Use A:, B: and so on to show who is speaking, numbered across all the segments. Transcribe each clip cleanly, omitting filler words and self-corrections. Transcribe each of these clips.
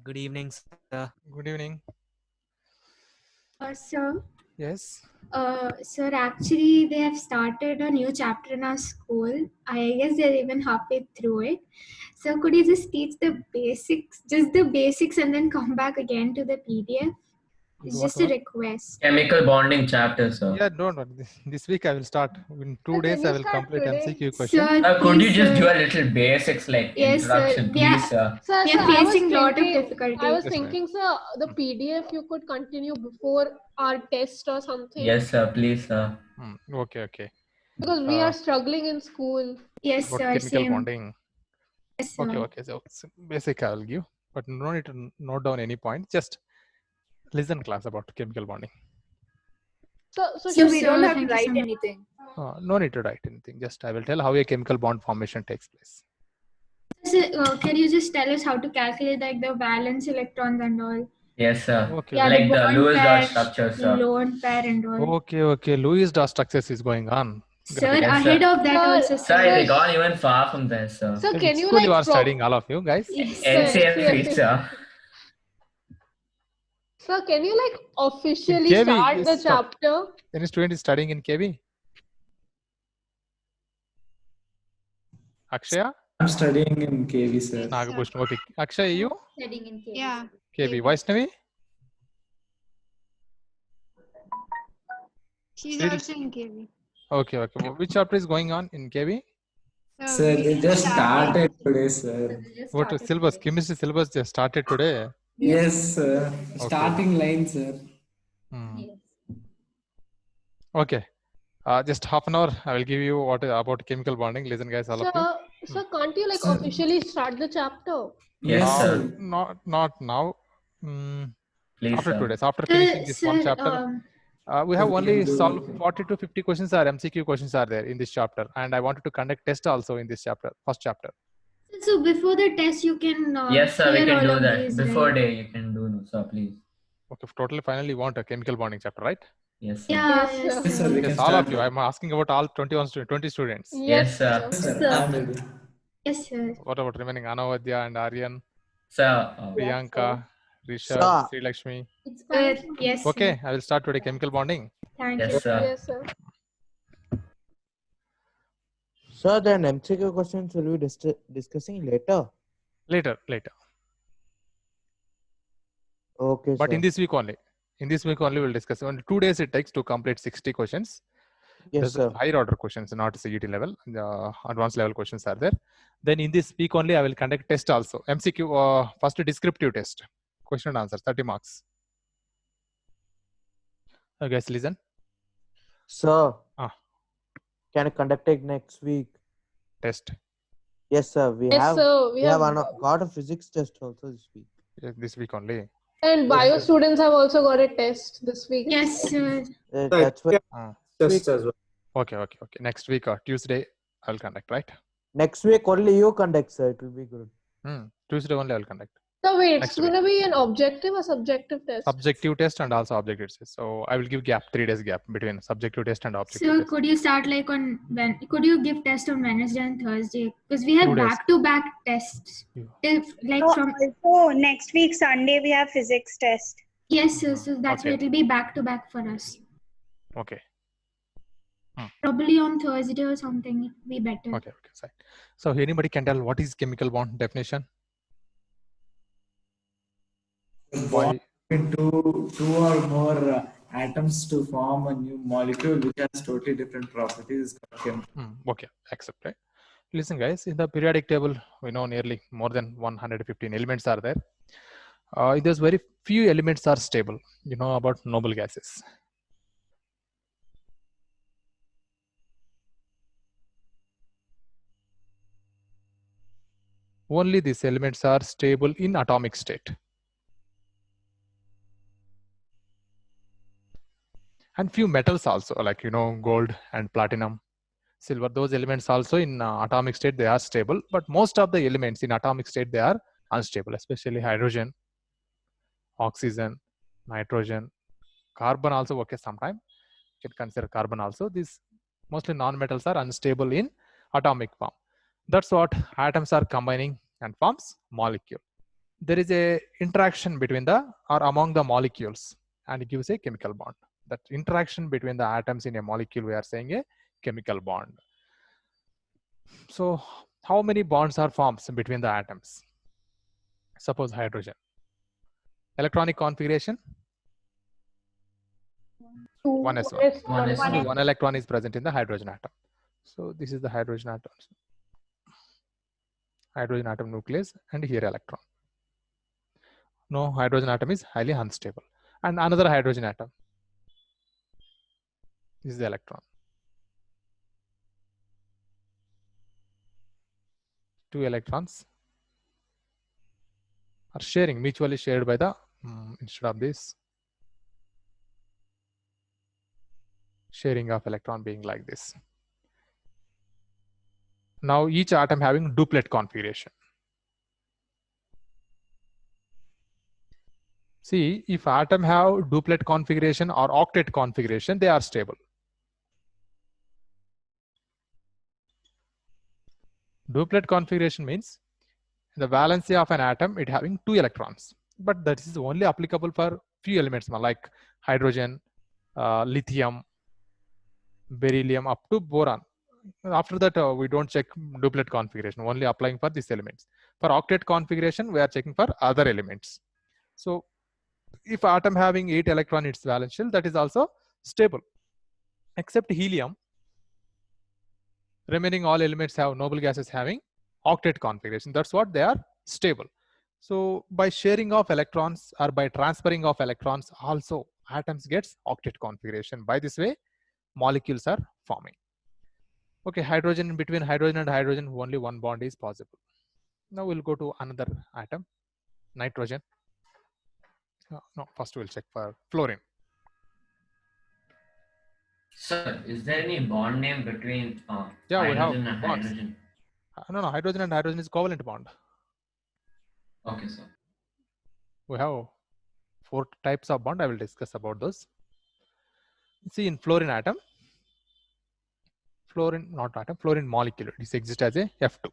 A: Good evening, sir.
B: Good evening.
C: Sir,
B: Yes.
C: sir, actually, they have started a new chapter in our school. I guess they're even halfway through it. So, could you just teach the basics, just the basics, and then come back again to the PDF? It's
B: What
C: just a
B: one?
C: request.
D: Chemical bonding chapter, sir.
B: Yeah, don't worry. This week I will start. In 2
E: Sir,
B: days
E: can you
B: I will
E: start
B: complete
E: today?
B: MCQ question.
C: Sir,
D: Could you
C: please,
D: just
C: sir.
D: do a little basics like
C: Yes, sir.
D: introduction,
C: We are-
D: please, sir?
E: Sir,
C: We are
E: I was
C: facing lot of
E: thinking,
C: difficulties.
E: I was
B: Yes,
E: thinking, sir, the PDF you could continue before our test or something.
D: Yes, sir. Please, sir.
B: Okay.
E: Because we
B: Uh,
E: are struggling in school.
C: Yes,
B: About
C: sir.
B: chemical
C: Same.
B: bonding.
C: Yes, sir.
B: Okay. So basic I will give, but no need to note down any point. Just listen class about chemical bonding.
E: So
C: So
E: we
C: sir,
E: don't have to
C: thank you
E: write
C: so much.
E: anything.
B: No need to write anything. Just I will tell how a chemical bond formation takes place.
C: Sir, can you just tell us how to calculate like the valence electrons and all?
D: Yes, sir.
B: Okay.
C: Yeah,
D: Like the
C: bond
D: Lewis dot
C: pair,
D: structure, sir.
C: lone pair and all.
B: Okay. Lewis dot structures is going on.
C: Sir,
D: Yes, sir.
C: ahead of that
E: Sir,
C: also,
D: Sir,
C: sir.
D: we gone even far from there, sir.
E: Sir,
B: Which
E: can you
B: school you are
E: like
B: studying, all of you guys?
C: Yes, sir.
D: NCFE, sir.
E: Sir, can you like officially
B: KB,
E: start the
B: yes, stop.
E: chapter?
B: Any student is studying in KB? Akshaya?
F: I'm studying in KV, sir.
B: Nagabhushan. Okay. Akshaya, you?
C: Studying in KV.
G: Yeah.
B: KB. Vaishnavi?
G: She's
B: Little-
G: also in KV.
B: Okay. Which chapter is going on in KB?
F: Sir, they just started today, sir.
B: What syllabus? Chemistry syllabus just started today.
F: Yes, sir. Starting line, sir.
B: Okay. Just half an hour. I will give you what about chemical bonding. Listen, guys, all of you.
E: Sir, can't you like
F: Sir.
E: officially start the chapter?
D: Yes, sir.
B: Not now.
D: Please,
B: After
D: sir.
B: 2 days. After finishing this one chapter, we have
F: we
B: only
F: can do-
B: solved 40 to 50 questions are MCQ questions are there in this chapter, and I wanted to conduct test also in this chapter, first chapter.
C: So before the test, you can
D: Yes, sir. We
C: clear
D: can
C: all
D: do
C: of
D: that.
C: these,
D: Before
C: right?
D: day, you can do, sir, please.
B: Okay, totally finally you want a chemical bonding chapter, right?
D: Yes, sir.
C: Yeah,
E: Yes,
C: yes,
E: sir.
F: Yes, sir. We can
B: Yes, all
F: start.
B: of you. I'm asking about all 20 students.
D: Yes, sir.
F: Yes, sir.
C: Sir.
F: I'm ready.
C: Yes, sir.
B: What about remaining Anavadya and Aryan,
D: Sir,
B: Priyanka, Rishabh,
H: Sir.
B: Sri Lakshmi?
C: Yes.
B: Okay,
C: Sir.
B: I will start today chemical bonding.
C: Thank
D: yes,
C: you.
D: sir.
E: Yes, sir.
H: Sir, then MCQ questions will be discussing later.
B: Later.
H: Okay,
B: But
H: sir.
B: in this week only. In this week only we'll discuss. Only 2 days it takes to complete 60 questions.
H: Yes,
B: There's
H: sir.
B: higher order questions, not CET level. The advanced level questions are there. Then in this week only I will conduct test also. MCQ, first descriptive test. Question and answer, 30 marks. Okay, guys, listen.
H: Sir,
B: Ah.
H: can I conduct it next week?
B: Test
H: Yes, sir. We
E: Yes,
H: have
E: sir.
H: we have got a physics test also this week.
B: this week only.
E: And bio students have also got a test this week.
C: Yes, sir.
H: That's why
F: Test as well.
B: Okay. Next week or Tuesday I will conduct, right?
H: next week only you conduct, sir. It will be good.
B: Tuesday only I will conduct.
E: So wait,
B: Next
E: it's going to be an objective or subjective test?
B: Subjective test and also objective test. So I will give 3 days gap between subjective test and objective
C: So
B: test.
C: could you start like on when? Could you give test on Wednesday and Thursday? Because we have
B: 2 days.
C: back-to-back tests.
B: Yeah.
C: If like
G: So
C: from
G: also next week Sunday we have physics test.
C: yes, sir. So that's why
B: Okay.
C: it will be back-to-back for us.
B: Okay.
C: Probably on Thursday or something. It will be better.
B: Okay. So anybody can tell what is chemical bond definition? Why?
F: Between two or more atoms to form a new molecule which has totally different properties.
B: Okay, accept, right? Listen, guys, in the periodic table, we know nearly more than 115 elements are there. There's very few elements are stable. You know about noble gases. Only these elements are stable in atomic state. And few metals also, like, gold and platinum, silver, those elements also in atomic state, they are stable. But most of the elements in atomic state, they are unstable, especially hydrogen, oxygen, nitrogen, carbon also, okay, sometime. You can consider carbon also. These mostly non-metals are unstable in atomic form. That's what atoms are combining and forms molecule. there is a interaction between the or among the molecules, and it gives a chemical bond. That interaction between the atoms in a molecule, we are saying a chemical bond. So how many bonds are formed between the atoms? Suppose hydrogen. Electronic configuration, 1s1.
D: 1s1.
B: One electron is present in the hydrogen atom. So this is the hydrogen atom nucleus, and here electron. No, hydrogen atom is highly unstable. And another hydrogen atom. This is the electron. 2 electrons are sharing, mutually shared by the, instead of this, sharing of electron being like this. Now each atom having duplet configuration. See, if atom have duplet configuration or octet configuration, they are stable. Duplet configuration means the valency of an atom, it having 2 electrons, but that is only applicable for few elements like hydrogen, lithium, beryllium, up to boron. After that, we don't check duplet configuration, only applying for these elements. For octet configuration, we are checking for other elements. So if atom having 8 electron in its valence shell, that is also stable, except helium. Remaining all elements have, noble gases having octet configuration. That's what they are stable. So by sharing of electrons or by transferring of electrons, also atoms gets octet configuration. By this way, molecules are forming. Okay, hydrogen, between hydrogen and hydrogen, only one bond is possible. Now we'll go to another atom, nitrogen. No, first we'll check for fluorine.
D: Sir, is there any bond name between
B: Yeah, we have
D: hydrogen and
B: bonds.
D: hydrogen?
B: No, hydrogen and hydrogen is covalent bond.
D: Okay, sir.
B: We have 4 types of bond. I will discuss about those. See, in fluorine atom, fluorine molecule, it exists as a F2.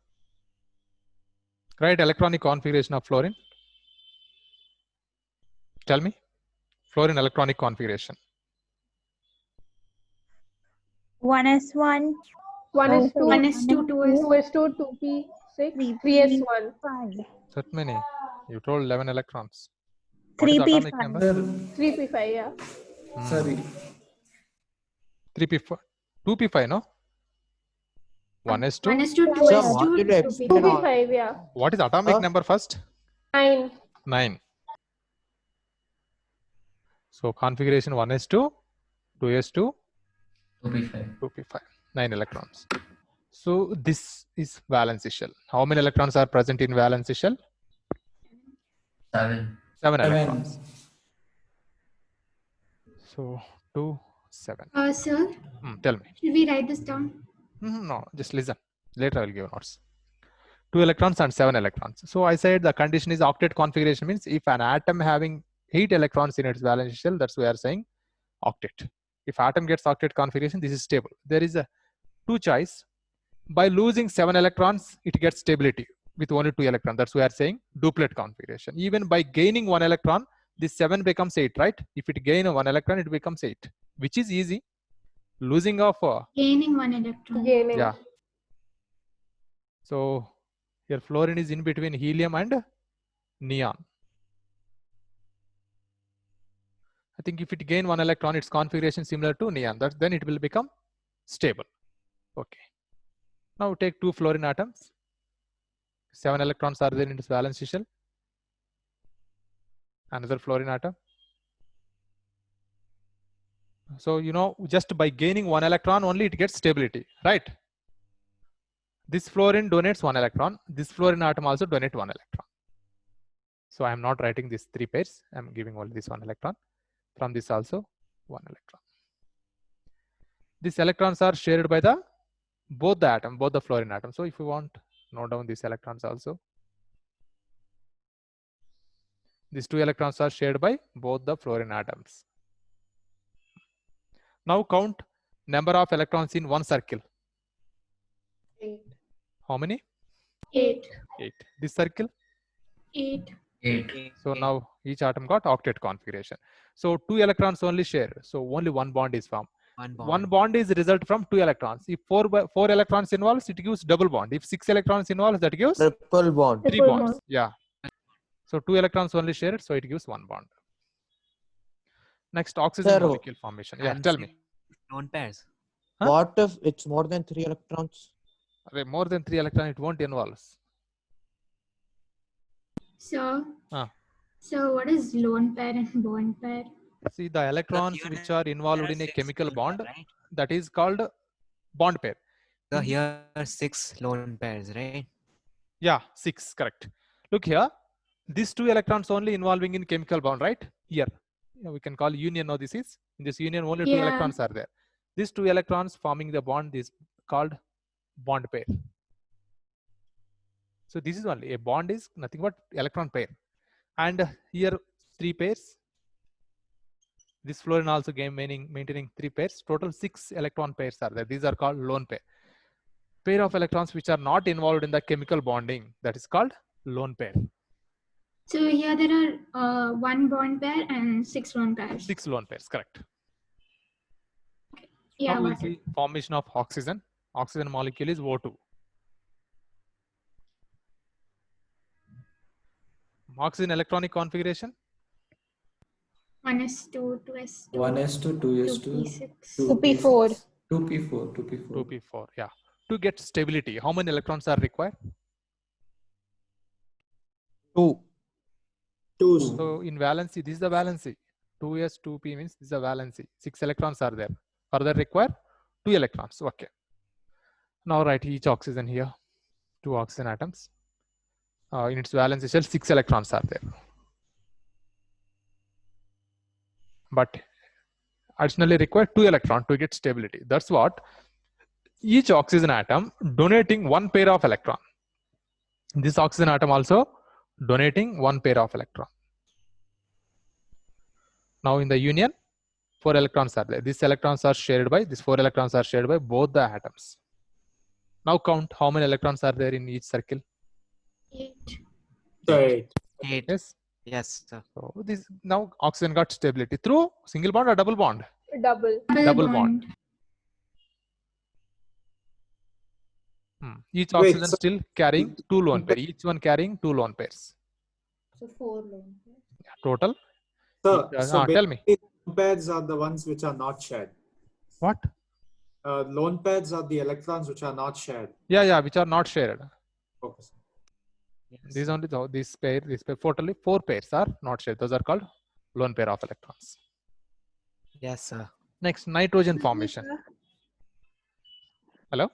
B: Right, electronic configuration of fluorine. Tell me, fluorine electronic configuration.
G: 1s1,
E: 1s2,
C: 1s2,
E: 2s2, 2p6, 3s1,
B: That many. You told 11 electrons. What is the
G: 3p5.
B: atomic number?
F: Sir,
E: 3p5, yeah.
F: sorry.
B: 3p5, 2p5, no? 1s2.
C: 1s2,
H: Sir,
C: 2s2,
H: modular
C: 2p.
H: epsilon.
E: 2p5, yeah.
B: What is atomic number first?
E: 9.
B: 9. So configuration 1s2, 2s2,
D: 2p5.
B: 2p5, 9 electrons. So this is valence shell. How many electrons are present in valence shell?
D: 7.
B: 7
F: 7.
B: electrons. So 2, 7.
C: Sir,
B: Tell me.
C: should we write this down?
B: No, just listen. Later I will give notes. 2 electrons and 7 electrons. So I said the condition is octet configuration, means if an atom having 8 electrons in its valence shell, that's why we are saying octet. If atom gets octet configuration, this is stable. There is a 2 choice. By losing 7 electrons, it gets stability with only 2 electrons. That's why we are saying duplet configuration. Even by gaining 1 electron, this 7 becomes 8, right? If it gain 1 electron, it becomes 8, which is easy. Losing of
C: Gaining 1 electron.
E: Gaining.
B: yeah. So here fluorine is in between helium and neon. I think if it gain 1 electron, its configuration similar to neon. Then it will become stable. Okay. Now take 2 fluorine atoms. 7 electrons are there in its valence shell. Another fluorine atom. So just by gaining 1 electron only, it gets stability, right? This fluorine donates 1 electron. This fluorine atom also donates 1 electron. So I am not writing these 3 pairs. I am giving only this 1 electron. From this also 1 electron. These electrons are shared by both the fluorine atom. So if you want, note down these electrons also. These 2 electrons are shared by both the fluorine atoms. Now count number of electrons in one circle.
E: 8.
B: How many?
C: 8.
B: 8. This circle?
C: 8.
D: 8.
B: So now each atom got octet configuration. So 2 electrons only share. So only one bond is formed. One bond is result from 2 electrons. If 4 electrons involves, it gives double bond. If 6 electrons involves, that gives
H: Triple bond.
B: 3
E: Triple
B: bonds.
E: bond.
B: Yeah. So 2 electrons only shared, so it gives 1 bond. Next, oxygen
H: Sir,
B: molecule formation. Yeah, tell me.
A: Lone pairs.
B: Huh?
H: What if it's more than 3 electrons?
B: More than 3 electrons, it won't involve.
C: So,
B: Ah.
C: so what is lone pair and bond pair?
B: See, the electrons
A: here
B: which are involved
A: there are
B: in a
A: 6
B: chemical
A: lone
B: bond,
A: pair, right?
B: that is called bond pair.
A: So here are 6 lone pairs, right?
B: Yeah, 6, correct. Look here, these 2 electrons only involving in chemical bond, right? Here, we can call union. Now this is, in this union only 2
C: Yeah.
B: electrons are there. These 2 electrons forming the bond is called bond pair. So this is only, a bond is nothing but electron pair. And here 3 pairs. This fluorine also maintaining 3 pairs. Total 6 electron pairs are there. These are called lone pair. Pair of electrons which are not involved in the chemical bonding, that is called lone pair.
C: So here there are 1 bond pair and 6 lone pairs.
B: 6 lone pairs, correct.
C: Yeah,
B: Now we'll
C: got it.
B: see formation of oxygen. Oxygen molecule is O2. Oxygen electronic configuration.
C: 1s2, 2s2,
F: 1s2, 2s2,
C: 2p6.
E: 2p4.
F: 2p4, 2p4.
B: 2p4, yeah. To get stability, how many electrons are required?
H: 2.
B: So in valency, this is the valency. 2s, 2p means this is the valency. 6 electrons are there. Further require 2 electrons. Okay. Now write each oxygen here. 2 oxygen atoms. In its valency shell, 6 electrons are there. But additionally require 2 electrons to get stability. That's what each oxygen atom donating 1 pair of electron. This oxygen atom also donating 1 pair of electron. Now in the union, 4 electrons are there. These electrons are shared by, these 4 electrons are shared by both the atoms. Now count how many electrons are there in each circle.
C: 8.
A: 8.
B: Yes.
A: Yes, sir.
B: So this now oxygen got stability through single bond or double bond?
E: Double.
B: Double bond. Each oxygen
I: so-
B: still carrying 2 lone pairs. Each one carrying 2 lone pairs.
J: So 4 lone pairs.
B: Total.
I: So
B: Tell me.
I: lone pairs are the ones which are not shared.
B: What?
I: Lone pairs are the electrons which are not shared.
B: Yeah, which are not shared.
I: Okay.
B: These only this pair, totally 4 pairs are not shared. Those are called lone pair of electrons.
A: Yes, sir.
B: Next, nitrogen formation. Hello?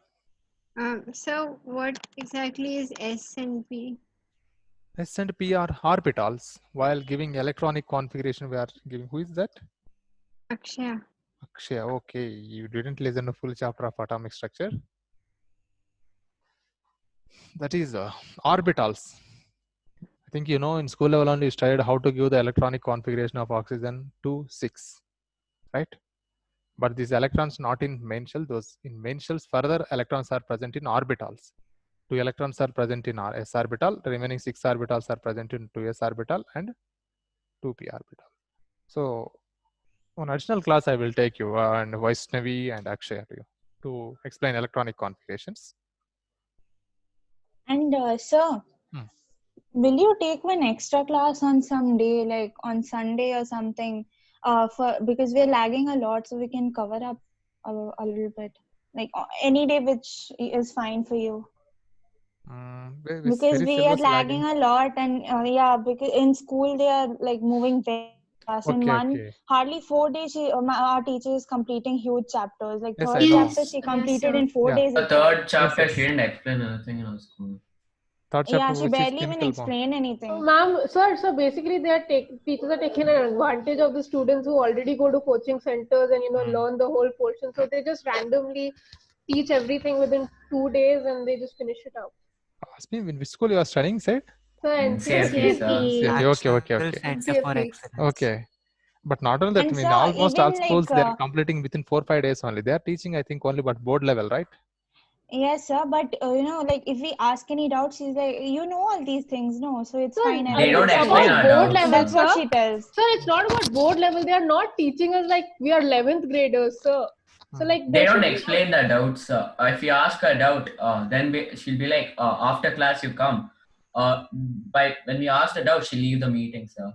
J: So what exactly is S and P?
B: S and P are orbitals. While giving electronic configuration, we are giving, who is that?
J: Akshaya.
B: Akshaya, okay. You didn't listen to full chapter of atomic structure. That is orbitals. I think you know in school level only you studied how to give the electronic configuration of oxygen 2,6, right? But these electrons not in main shell. Those in main shells further electrons are present in orbitals. 2 electrons are present in s orbital. The remaining 6 orbitals are present in 2s orbital and 2p orbital. So on additional class I will take you and Vaishnavi and Akshaya to you to explain electronic configurations.
G: And sir, will you take one extra class on some day, like on Sunday or something? Because we're lagging a lot, so we can cover up a little bit. Like any day which is fine for you. Because we are lagging a lot, and yeah, because in school they are like moving very fast. In hardly 4 days, our teacher is completing huge chapters. Like third chapter she completed in 4 days.
D: The third chapter she didn't explain anything in our school.
G: Yeah, she barely even explained anything.
E: Ma'am, sir, basically teachers are taking advantage of the students who already go to coaching centers and learn the whole portion. So they just randomly teach everything within 2 days and they just finish it out.
B: In which school you are studying, said?
E: NCFE.
B: Okay. But not only that, I mean, almost all schools, they're completing within 4 or 5 days only. They are teaching, I think, only but board level, right?
G: Yes, sir. But you know, like if we ask any doubts, she's like, you know all these things, no? So it's
E: So
G: fine.
D: They don't
E: it's
D: explain
E: about
D: our
E: board
D: doubts.
E: level,
G: That's what
E: sir.
G: she tells.
E: Sir, it's not about board level. They are not teaching us like we are 11th graders, sir. So like
D: They
E: there
D: don't
E: should be
D: explain the doubts. If you ask a doubt, then she'll be like, after class you come. When we ask the doubt, she'll leave the meeting, sir.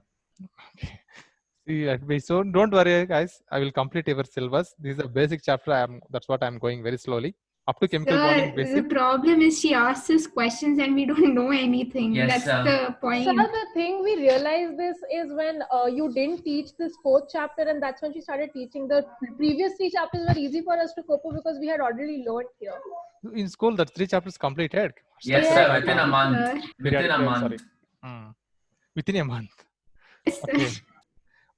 B: See, so don't worry, guys. I will complete your syllabus. This is a basic chapter. That's what I'm going very slowly. Up to chemical bonding
C: The
B: basic.
C: problem is she asks us questions and we don't know anything.
D: Yes,
C: That's the point.
E: Sir, the thing we realized this is when you didn't teach this 4th chapter, and that's when she started teaching. The previous 3 chapters were easy for us to cope with because we had already learned here.
B: In school, that 3 chapters completed.
D: Yes,
E: Structure
D: sir.
E: of
D: Within a
E: atom.
D: month. Within a month.
B: Sorry. Within a month.
C: Yes, sir.
B: Okay.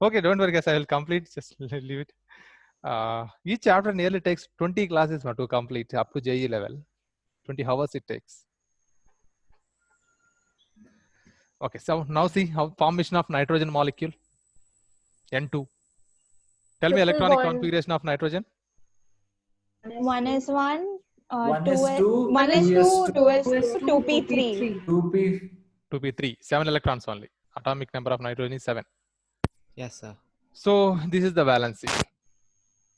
B: Okay, don't worry, guys. I will complete. Just leave it. Each chapter nearly takes 20 classes to complete up to JE level. 20 hours it takes. Okay, so now see how formation of nitrogen molecule. N2. Tell me
E: Triple
B: electronic
E: bond.
B: configuration of nitrogen.
G: 1 is 1,
F: 1
G: 2
F: is
G: is
F: 2,
G: 1 is 2, 2 is 2,
C: 2
G: 2p3.
F: 2p.
B: 2p3. 7 electrons only. Atomic number of nitrogen is 7.
A: Yes, sir.
B: So this is the valency.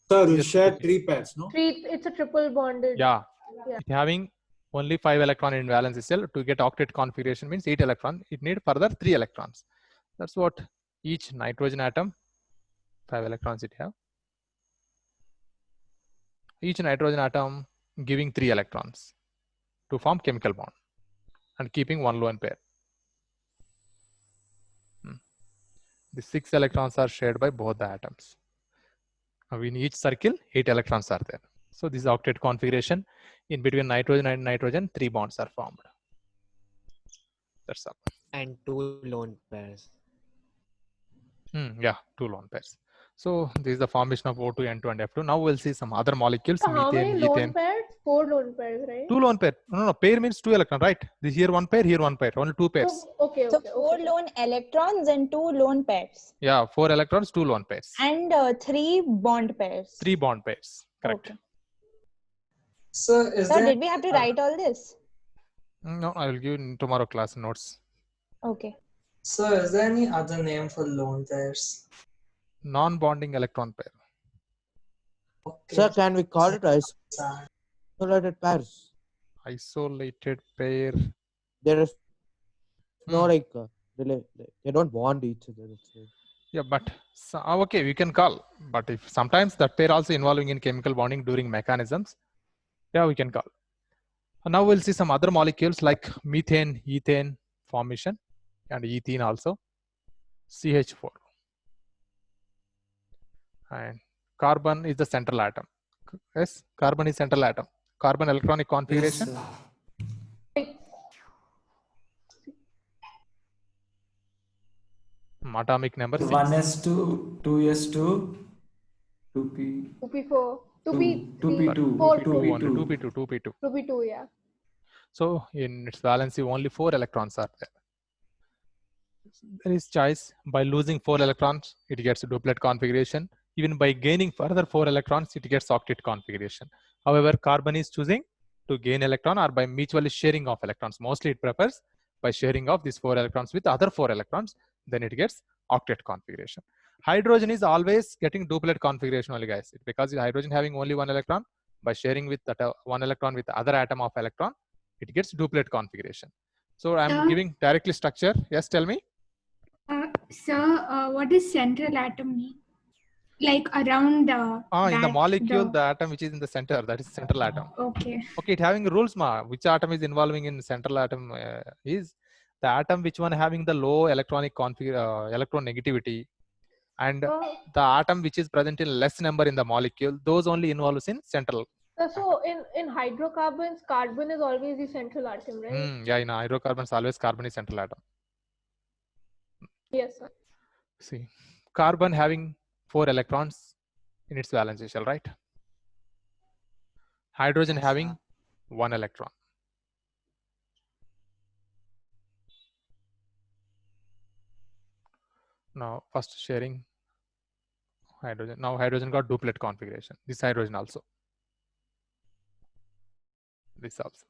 I: Sir, you
B: Yes,
I: share
B: it is.
I: 3 pairs, no?
E: It's a triple bonded.
B: Yeah.
E: Yeah.
B: It having only 5 electron in valence cell. To get octet configuration means 8 electron. It need further 3 electrons. That's what each nitrogen atom, 5 electrons it have. Each nitrogen atom giving 3 electrons to form chemical bond and keeping 1 lone pair. The 6 electrons are shared by both the atoms. Now in each circle, 8 electrons are there. So this is octet configuration. In between nitrogen and nitrogen, 3 bonds are formed. That's all.
A: And 2 lone pairs.
B: Yeah, 2 lone pairs. So this is the formation of O2, N2, and F2. Now we'll see some other molecules.
E: So how
B: Methane,
E: many lone
B: ethane.
E: pairs? 4 lone pairs, right?
B: 2 lone pair. No, pair means 2 electron, right? This here 1 pair, here 1 pair. Only 2 pairs.
E: So, okay.
G: So 4 lone electrons and 2 lone pairs.
B: Yeah, 4 electrons, 2 lone pairs.
G: And 3 bond pairs.
B: 3 bond pairs. Correct.
G: Okay.
F: So
G: Did we have to write all this?
B: No, I will give in tomorrow class notes.
G: Okay.
F: So is there any other name for lone pairs?
B: Non-bonding electron pair.
F: Okay.
H: Sir, can we call it isolated pairs?
B: Isolated pair.
H: There is no they don't bond each other.
B: Yeah, but okay, we can call. But if sometimes that pair also involving in chemical bonding during mechanisms, yeah, we can call. And now we'll see some other molecules like methane, ethane formation, and ethene also. CH4. And carbon is the central atom. Yes, carbon is central atom. Carbon electronic configuration.
F: Yes,
B: Atomic number 6.
F: 1s2, 2s2, 2p,
E: 2p4, 2p3,
F: 2p2,
E: 4,
B: 2p2, 2p2.
E: 2p2, yeah.
B: So in its valency, only 4 electrons are there. There is choice. By losing 4 electrons, it gets a duplet configuration. Even by gaining further 4 electrons, it gets octet configuration. However, carbon is choosing to gain electron or by mutually sharing of electrons. Mostly it prefers by sharing of these 4 electrons with other 4 electrons, then it gets octet configuration. Hydrogen is always getting duplet configuration only, guys. Because hydrogen having only 1 electron, by sharing with that 1 electron with the other atom of electron, it gets duplet configuration. So I'm giving directly structure. Yes, tell me.
C: Sir, what does central atom mean? Like around
B: in the molecule, the atom which is in the center, that is central atom.
C: Okay.
B: Okay, it having rules, which atom is involving in central atom is the atom which one having the low electronic electron negativity, and the atom which is present in less number in the molecule, those only involves in central.
E: So in hydrocarbons, carbon is always the central atom, right?
B: Yeah, in hydrocarbons, always carbon is central atom.
E: Yes, sir.
B: See, carbon having 4 electrons in its valence shell, right? Hydrogen having 1 electron. Now, first sharing hydrogen. Now, hydrogen got duplet configuration. This hydrogen also. This also.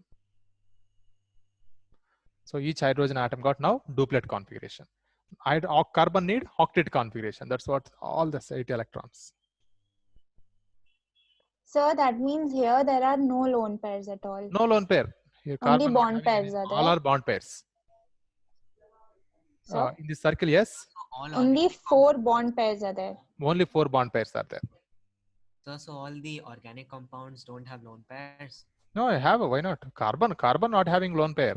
B: So each hydrogen atom got now duplet configuration. Carbon need octet configuration. That's what all the 8 electrons.
G: So that means here there are no lone pairs at all.
B: No lone pair. Here
G: Only
B: carbon
G: bond pairs are
B: all
G: there.
B: are bond pairs.
G: So
B: In this circle, yes.
G: only 4 bond pairs are there.
B: Only 4 bond pairs are there.
A: So all the organic compounds don't have lone pairs.
B: No, I have. Why not? Carbon not having lone pair.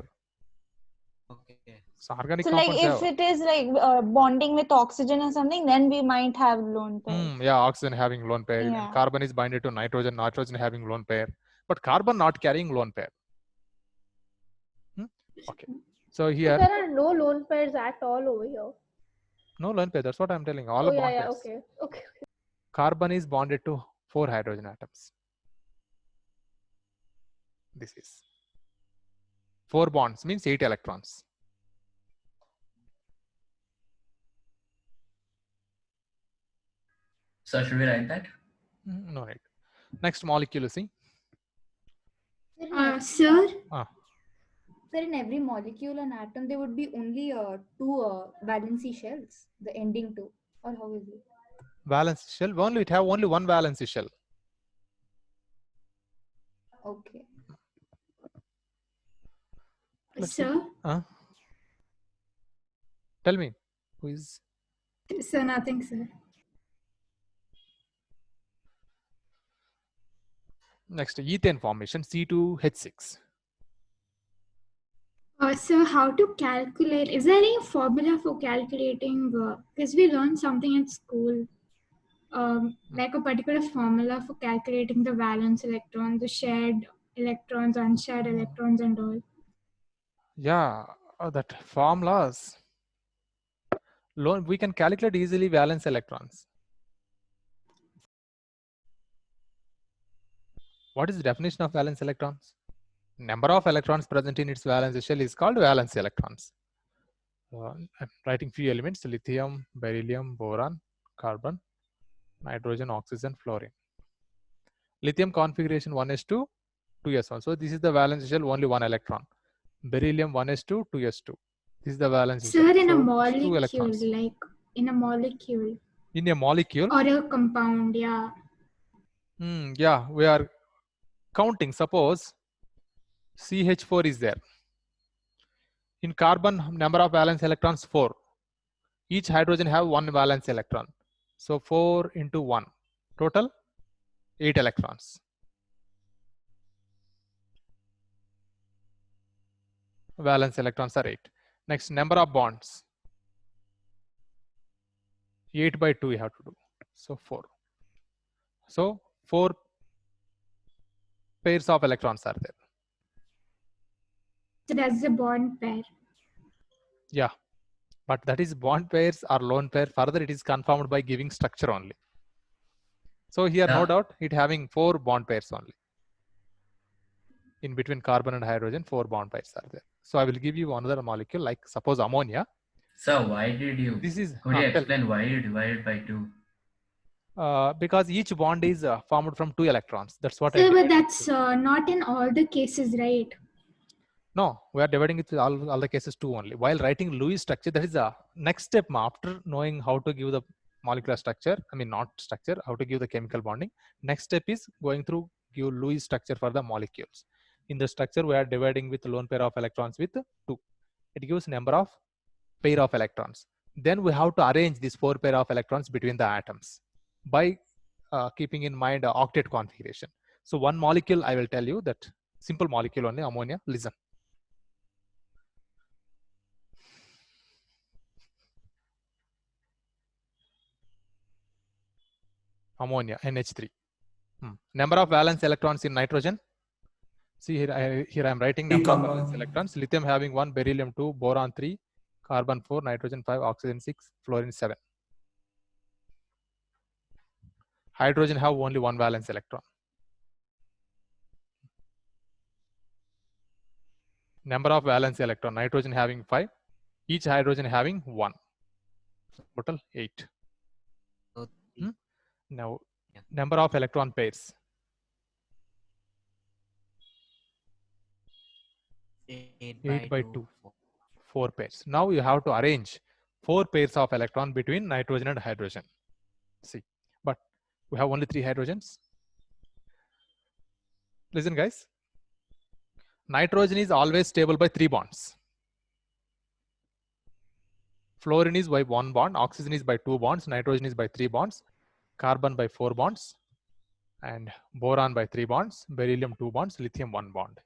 A: Okay.
B: So organic
G: So like
B: compounds
G: if it is like bonding with oxygen or something, then we might have lone pairs.
B: yeah, oxygen having lone pair.
G: Yeah.
B: Carbon is binded to nitrogen having lone pair. But carbon not carrying lone pair. Okay. So here.
E: So there are no lone pairs at all over here.
B: No lone pair. That's what I'm telling. All
E: Oh,
B: are bond
E: yeah,
B: pairs.
E: okay.
B: Carbon is bonded to 4 hydrogen atoms. This is 4 bonds means 8 electrons.
D: So should we write that?
B: No need. Next molecule, you see.
C: Sir,
K: Sir, in every molecule and atom, there would be only 2 valency shells, the ending 2. Or how is it?
B: Valence shell. It have only one valence shell.
K: Okay.
C: Sir?
B: Tell me, who is?
C: Sir, nothing, sir.
B: Next, ethane formation, C2H6.
C: Sir, how to calculate? Is there any formula for calculating? Because we learned something in school, like a particular formula for calculating the valence electrons, the shared electrons, unshared electrons, and all.
B: Yeah, that formulas. We can calculate easily valence electrons. What is the definition of valence electrons? Number of electrons present in its valence shell is called valence electrons. I'm writing few elements: lithium, beryllium, boron, carbon, nitrogen, oxygen, fluorine. Lithium configuration 1s2, 2s1. So this is the valence shell, only 1 electron. Beryllium 1s2, 2s2. This is the valence shell.
C: Sir, in a
B: So, 2
C: molecule,
B: electrons.
C: like in a molecule.
B: In a molecule?
C: Or a compound, yeah.
B: Yeah, we are counting. Suppose CH4 is there. In carbon, number of valence electrons 4. Each hydrogen have 1 valence electron. So 4 into 1. Total 8 electrons. Valence electrons are 8. Next, number of bonds. 8 by 2 we have to do. So 4. So 4 pairs of electrons are there.
C: So that's the bond pair.
B: Yeah, but that is bond pairs or lone pair. Further, it is confirmed by giving structure only. So here, no doubt, it having 4 bond pairs only. In between carbon and hydrogen, 4 bond pairs are there. So I will give you another molecule, like suppose ammonia.
D: So why did you?
B: This is.
D: Could you explain why you divided by 2?
B: Because each bond is formed from 2 electrons. That's what.
C: Sir, but that's not in all the cases, right?
B: No, we are dividing it with all the cases 2 only. While writing Lewis structure, that is the next step after knowing how to give the molecular structure. I mean, not structure, how to give the chemical bonding. Next step is going through give Lewis structure for the molecules. In the structure, we are dividing with lone pair of electrons with 2. It gives number of pair of electrons. Then we have to arrange this 4 pair of electrons between the atoms by keeping in mind octet configuration. So one molecule, I will tell you that simple molecule only, ammonia. Listen. Ammonia, NH3. Number of valence electrons in nitrogen. See here, I am writing number of valence electrons. Lithium having 1, beryllium 2, boron 3, carbon 4, nitrogen 5, oxygen 6, fluorine 7. Hydrogen have only 1 valence electron. Number of valence electron. Nitrogen having 5, each hydrogen having 1. Total 8. Now, number of electron pairs.
A: 8
B: 8 by 2.
A: 4.
B: 4 pairs. Now you have to arrange 4 pairs of electron between nitrogen and hydrogen. See, but we have only 3 hydrogens. Listen, guys. Nitrogen is always stable by 3 bonds. Fluorine is by 1 bond, oxygen is by 2 bonds, nitrogen is by 3 bonds, carbon by 4 bonds, and boron by 3 bonds, beryllium 2 bonds, lithium 1 bond.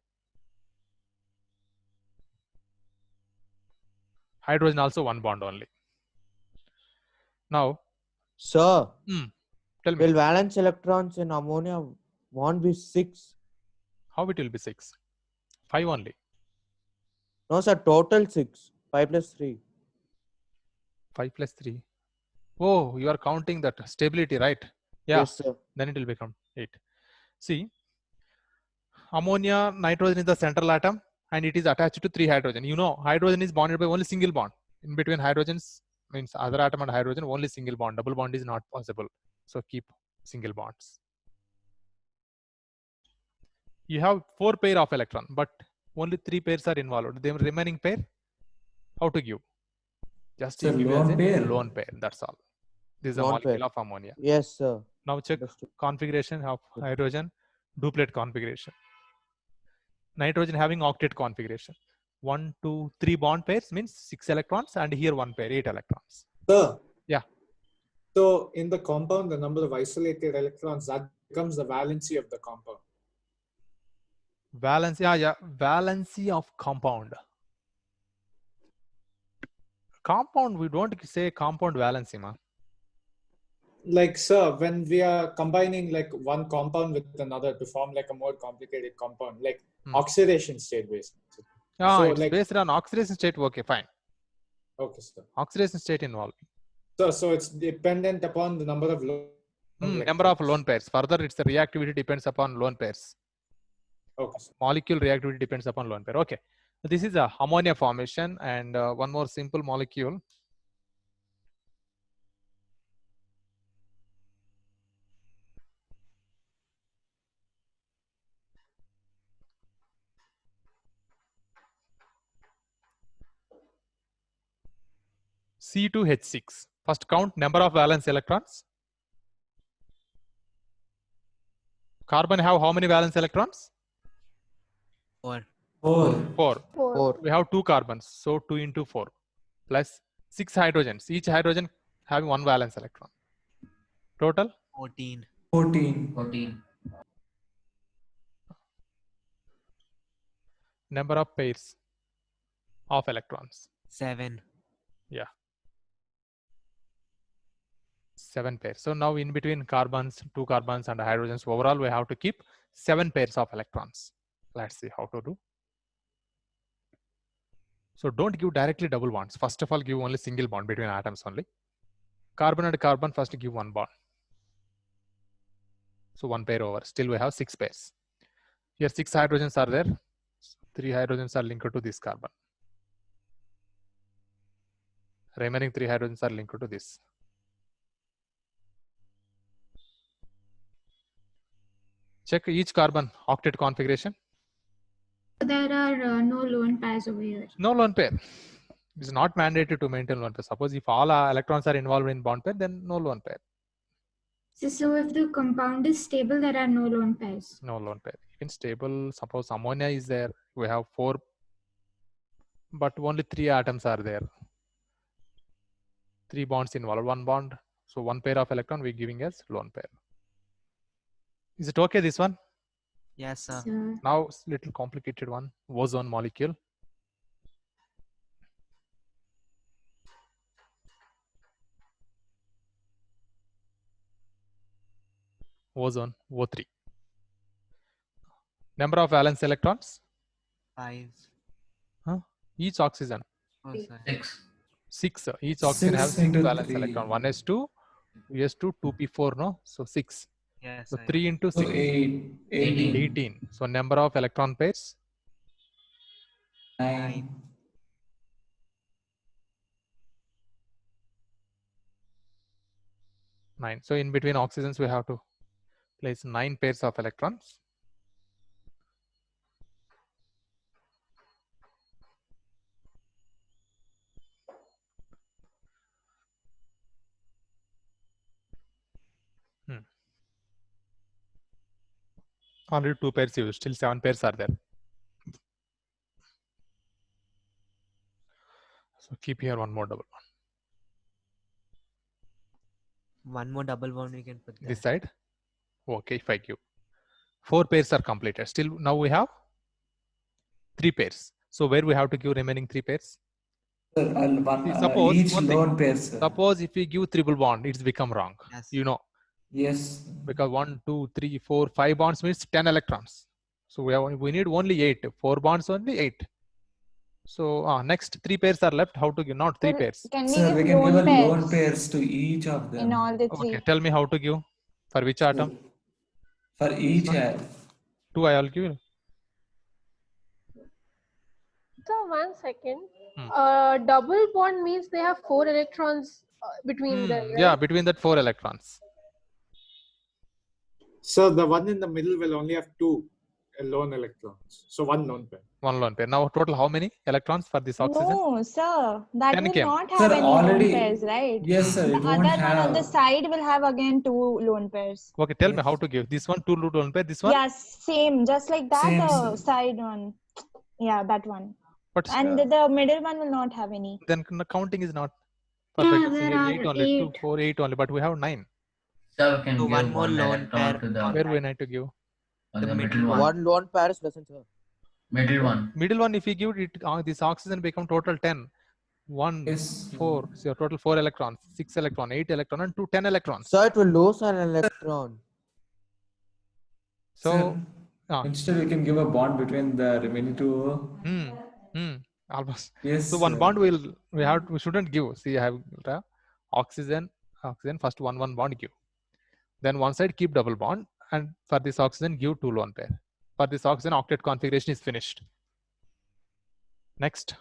B: Hydrogen also 1 bond only. Now,
H: Sir,
B: tell me,
H: will valence electrons in ammonia won't be 6?
B: how it will be 6? 5 only.
H: No, sir, total 6. 5 plus 3.
B: 5 plus 3. Oh, you are counting that stability, right? Yeah,
H: Yes, sir.
B: then it will become 8. See, ammonia, nitrogen is the central atom and it is attached to 3 hydrogen. You know, hydrogen is bonded by only single bond. In between hydrogens, means other atom and hydrogen, only single bond. Double bond is not possible. So keep single bonds. You have 4 pair of electron, but only 3 pairs are involved. The remaining pair, how to give? Just
F: Sir,
B: give
F: lone
B: as a
F: pair.
B: lone pair. That's all. This is a
H: Lone
B: molecule
H: pair.
B: of ammonia.
H: Yes, sir.
B: Now check
H: Understood.
B: configuration of hydrogen, duplet configuration. Nitrogen having octet configuration. 1, 2, 3 bond pairs means 6 electrons, and here 1 pair, 8 electrons.
I: Sir.
B: Yeah.
I: So in the compound, the number of isolated electrons, that becomes the valency of the compound.
B: Valency, yeah, valency of compound. Compound, we don't say compound valency, ma.
I: Like, sir, when we are combining like one compound with another to form like a more complicated compound, like oxidation state based.
B: Yeah,
I: so
B: it's
I: like,
B: based on oxidation state. Okay, fine.
I: Okay, sir.
B: Oxidation state involved.
I: So it's dependent upon the number of
B: number of lone pairs. Further, its the reactivity depends upon lone pairs.
I: Okay, sir.
B: Molecule reactivity depends upon lone pair. Okay, this is a ammonia formation, and one more simple molecule. C2H6. First count number of valence electrons. Carbon have how many valence electrons?
A: 4.
B: 4. We have 2 carbons, so 2 into 4 plus 6 hydrogens. Each hydrogen having 1 valence electron. Total?
A: 14.
F: 14.
B: Number of pairs of electrons.
A: 7.
B: Yeah. 7 pairs. So now in between carbons, 2 carbons and hydrogens, overall we have to keep 7 pairs of electrons. Let's see how to do. So don't give directly double bonds. First of all, give only single bond between atoms only. Carbon and carbon, first give 1 bond. So 1 pair over. Still we have 6 pairs. Here 6 hydrogens are there. 3 hydrogens are linked to this carbon. Remaining 3 hydrogens are linked to this. Check each carbon octet configuration.
C: There are no lone pairs over here.
B: No lone pair. It's not mandated to maintain lone pair. Suppose if all electrons are involved in bond pair, then no lone pair.
C: So if the compound is stable, there are no lone pairs.
B: No lone pair. Even stable, suppose ammonia is there. We have 4, but only 3 atoms are there. 3 bonds involved, 1 bond. So 1 pair of electron we're giving as lone pair. Is it okay, this one?
A: Yes, sir.
B: Now little complicated one. Ozone molecule. Ozone, O3. Number of valence electrons?
A: 5.
B: Huh? Each oxygen.
A: Oh, sorry.
D: 6.
B: 6. Each oxygen
F: 6
B: has 6
F: into
B: valence
F: 3.
B: electron. 1s2, 2s2, 2p4, no? So 6.
A: Yes,
B: So
A: sir.
B: 3 into 6.
F: So 18.
B: 18. So number of electron pairs?
F: 9.
B: 9. So in between oxygens we have to place 9 pairs of electrons. Already 2 pairs used, still 7 pairs are there. So keep here one more double bond.
A: One more double bond we can put there.
B: This side. Okay, if I give 4 pairs are completed. Still now we have 3 pairs. So where we have to give remaining 3 pairs?
F: Sir,
B: Suppose
F: each
B: one thing,
F: lone pair, sir.
B: suppose if we give triple bond, it's become wrong.
A: Yes.
B: You know,
F: Yes.
B: because 1, 2, 3, 4, 5 bonds means 10 electrons. So we need only 8. 4 bonds only 8. So next 3 pairs are left. How to give? Not 3
G: Sir,
B: pairs.
G: can we
F: Sir, we
G: give
F: can give
G: lone
F: a lone
G: pairs
F: pairs to each of them.
G: in all the 3?
B: Okay, tell me how to give. For which atom?
F: For each
B: one? 2 I will give you.
E: So 1 second. Double bond means they have 4 electrons between them, right?
B: Yeah, between that 4 electrons.
I: So the one in the middle will only have 2 lone electrons. So 1 lone pair.
B: 1 lone pair. Now total how many electrons for this oxygen?
G: No, sir. That
B: 10
G: will
B: came.
G: not have
F: Sir,
G: any
F: already-
G: lone pairs, right?
F: Yes, sir.
G: The
F: It won't
G: other one on the
F: have.
G: side will have again 2 lone pairs.
B: Okay, tell me how to give. This one 2 lone pair. This one.
G: Yeah, same. Just like that,
F: Same,
G: the
F: sir.
G: side one. Yeah, that one.
B: But
G: And the middle one will not have any.
B: then the counting is not
C: Yeah,
B: perfect. See,
C: there
B: here
C: are
B: 8 only. 2,
C: 8.
B: 4, 8 only. But we have 9.
D: So we can
A: So
D: give
A: one more lone
D: electron
A: pair
D: to the,
A: on
B: Where
A: that.
B: we need to give?
D: or
A: The
D: the
A: middle
D: middle
A: one.
D: one.
H: One lone pair is present, sir.
D: Middle one.
B: Middle one, if we give it, this oxygen become total 10. 1,
F: Yes.
B: 4. So total 4 electrons, 6 electron, 8 electron, and 2, 10 electrons.
H: So it will lose an electron.
B: So,
F: Sir, instead we can give a bond between the remaining 2.
B: almost.
F: Yes.
B: So one
F: sir.
B: bond we shouldn't give. See, I have oxygen. First one bond give. Then one side keep double bond, and for this oxygen give 2 lone pair. For this oxygen octet configuration is finished. Next,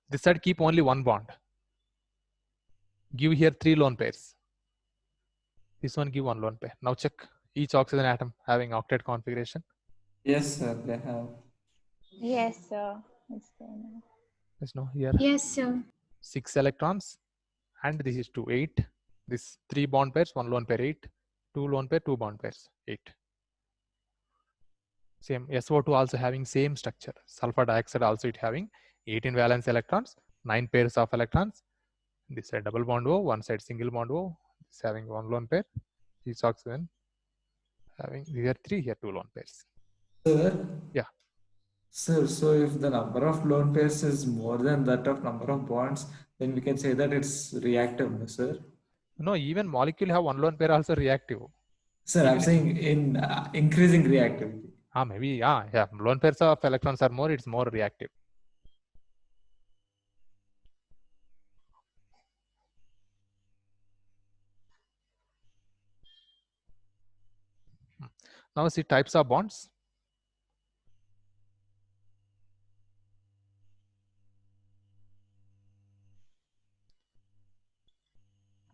B: this side keep only 1 bond. Give here 3 lone pairs. This one give 1 lone pair. Now check each oxygen atom having octet configuration.
F: Yes, sir. They have.
G: Yes, sir. It's there now.
B: There's no here.
C: Yes, sir.
B: 6 electrons, and this is 2, 8. This 3 bond pairs, 1 lone pair 8, 2 lone pair, 2 bond pairs 8. Same SO2 also having same structure. Sulfur dioxide also it having 18 valence electrons, 9 pairs of electrons. This side double bond O, one side single bond O. This having 1 lone pair. This oxygen having here 3, here 2 lone pairs.
F: Sir.
B: Yeah.
F: Sir, so if the number of lone pairs is more than that of number of bonds, then we can say that it's reactive, no, sir?
B: No, even molecule have 1 lone pair also reactive.
F: Sir, I'm saying in increasing reactivity.
B: Maybe, yeah. Lone pairs of electrons are more, it's more reactive. Now see types of bonds.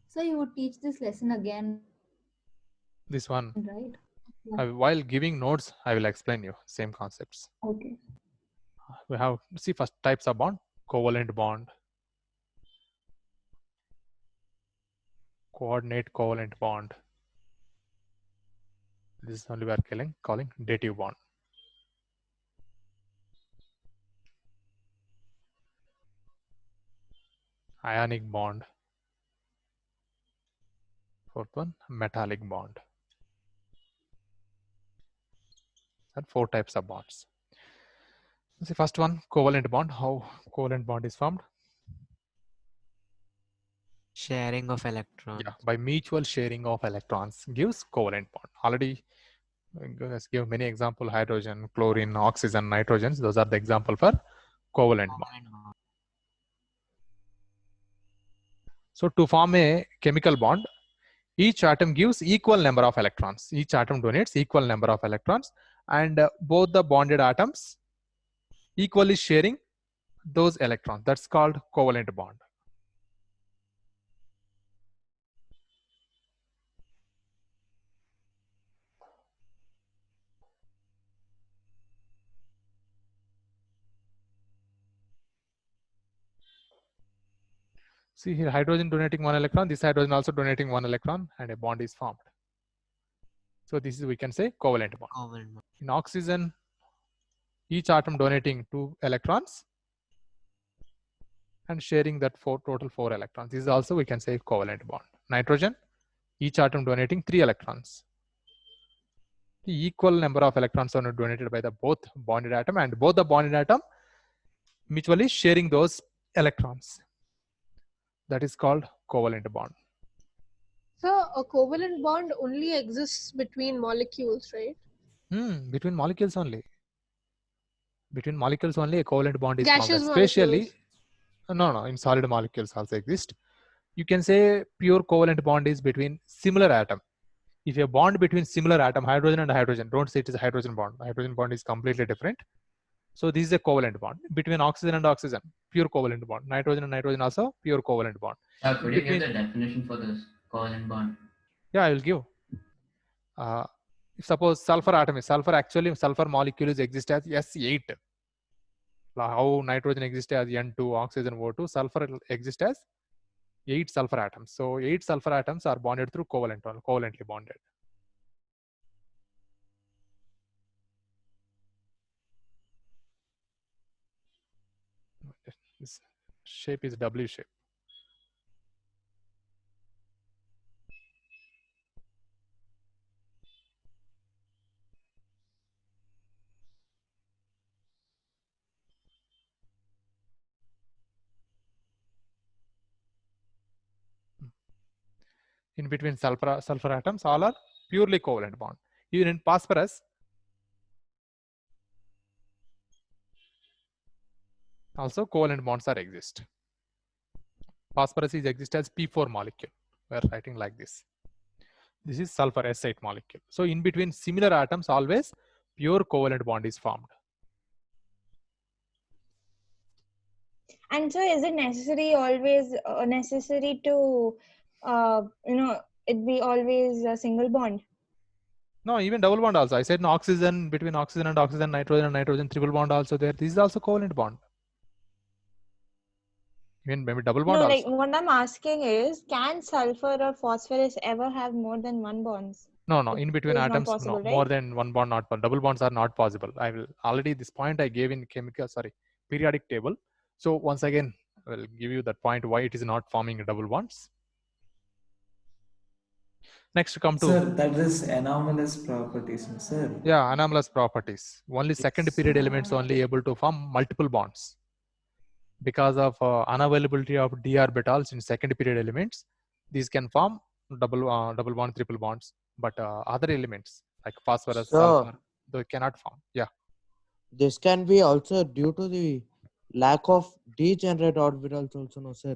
K: So you would teach this lesson again,
B: This one.
K: right? Yeah.
B: While giving notes, I will explain you same concepts.
K: Okay.
B: We have, see, first types of bond: covalent bond, coordinate covalent bond. This is only we are calling dative bond. Ionic bond. Fourth one, metallic bond. And 4 types of bonds. The first one, covalent bond. How covalent bond is formed?
A: Sharing of electrons.
B: Yeah, by mutual sharing of electrons gives covalent bond. Already give many example: hydrogen, chlorine, oxygen, nitrogen. Those are the example for covalent bond. So to form a chemical bond, each atom gives equal number of electrons. Each atom donates equal number of electrons, and both the bonded atoms equally sharing those electrons. That's called covalent bond. See here, hydrogen donating 1 electron, this hydrogen also donating 1 electron, and a bond is formed. So this is, we can say, covalent bond.
A: Covalent bond.
B: In oxygen, each atom donating 2 electrons and sharing that total 4 electrons. This is also, we can say, covalent bond. Nitrogen, each atom donating 3 electrons. The equal number of electrons are donated by the both bonded atom, and both the bonded atom mutually sharing those electrons. That is called covalent bond.
E: So a covalent bond only exists between molecules, right?
B: Between molecules only. Between molecules only, a covalent bond is
E: Gaseous
B: formed. Especially,
E: molecules.
B: in solid molecules also exist. You can say pure covalent bond is between similar atom. If a bond between similar atom, hydrogen and hydrogen, don't say it is a hydrogen bond. Hydrogen bond is completely different. So this is a covalent bond. Between oxygen and oxygen, pure covalent bond. Nitrogen and nitrogen also, pure covalent bond.
D: Could you give the definition for this covalent bond?
B: Yeah, I will give. If suppose sulfur atom is sulfur, actually sulfur molecules exist as S8. How nitrogen exists as N2, oxygen O2, sulfur exists as 8 sulfur atoms. So 8 sulfur atoms are bonded through covalently bonded. This shape is W shape. In between sulfur atoms, all are purely covalent bond. Even in phosphorus, also covalent bonds are exist. Phosphorus is exist as P4 molecule. We are writing like this. This is sulfur S8 molecule. So in between similar atoms, always pure covalent bond is formed.
G: And so, is it necessary always necessary to it be always a single bond?
B: No, even double bond also. I said no, oxygen, between oxygen and oxygen, nitrogen and nitrogen, triple bond also there. This is also covalent bond. Even maybe double bond also.
G: Like what I'm asking is, can sulfur or phosphorus ever have more than one bonds?
B: No, in between atoms,
G: possible,
B: no,
G: right?
B: more than one bond, not possible. Double bonds are not possible. I will already, this point I gave in periodic table. So once again, I will give you that point why it is not forming double bonds. Next, come to.
F: Sir, that is anomalous properties, sir.
B: Yeah, anomalous properties. Only second period elements only able to form multiple bonds. Because of unavailability of d orbitals in second period elements, these can form double bond, triple bonds. But other elements like phosphorus, sulfur, they cannot form. Yeah.
H: This can be also due to the lack of degenerate orbitals also, no, sir?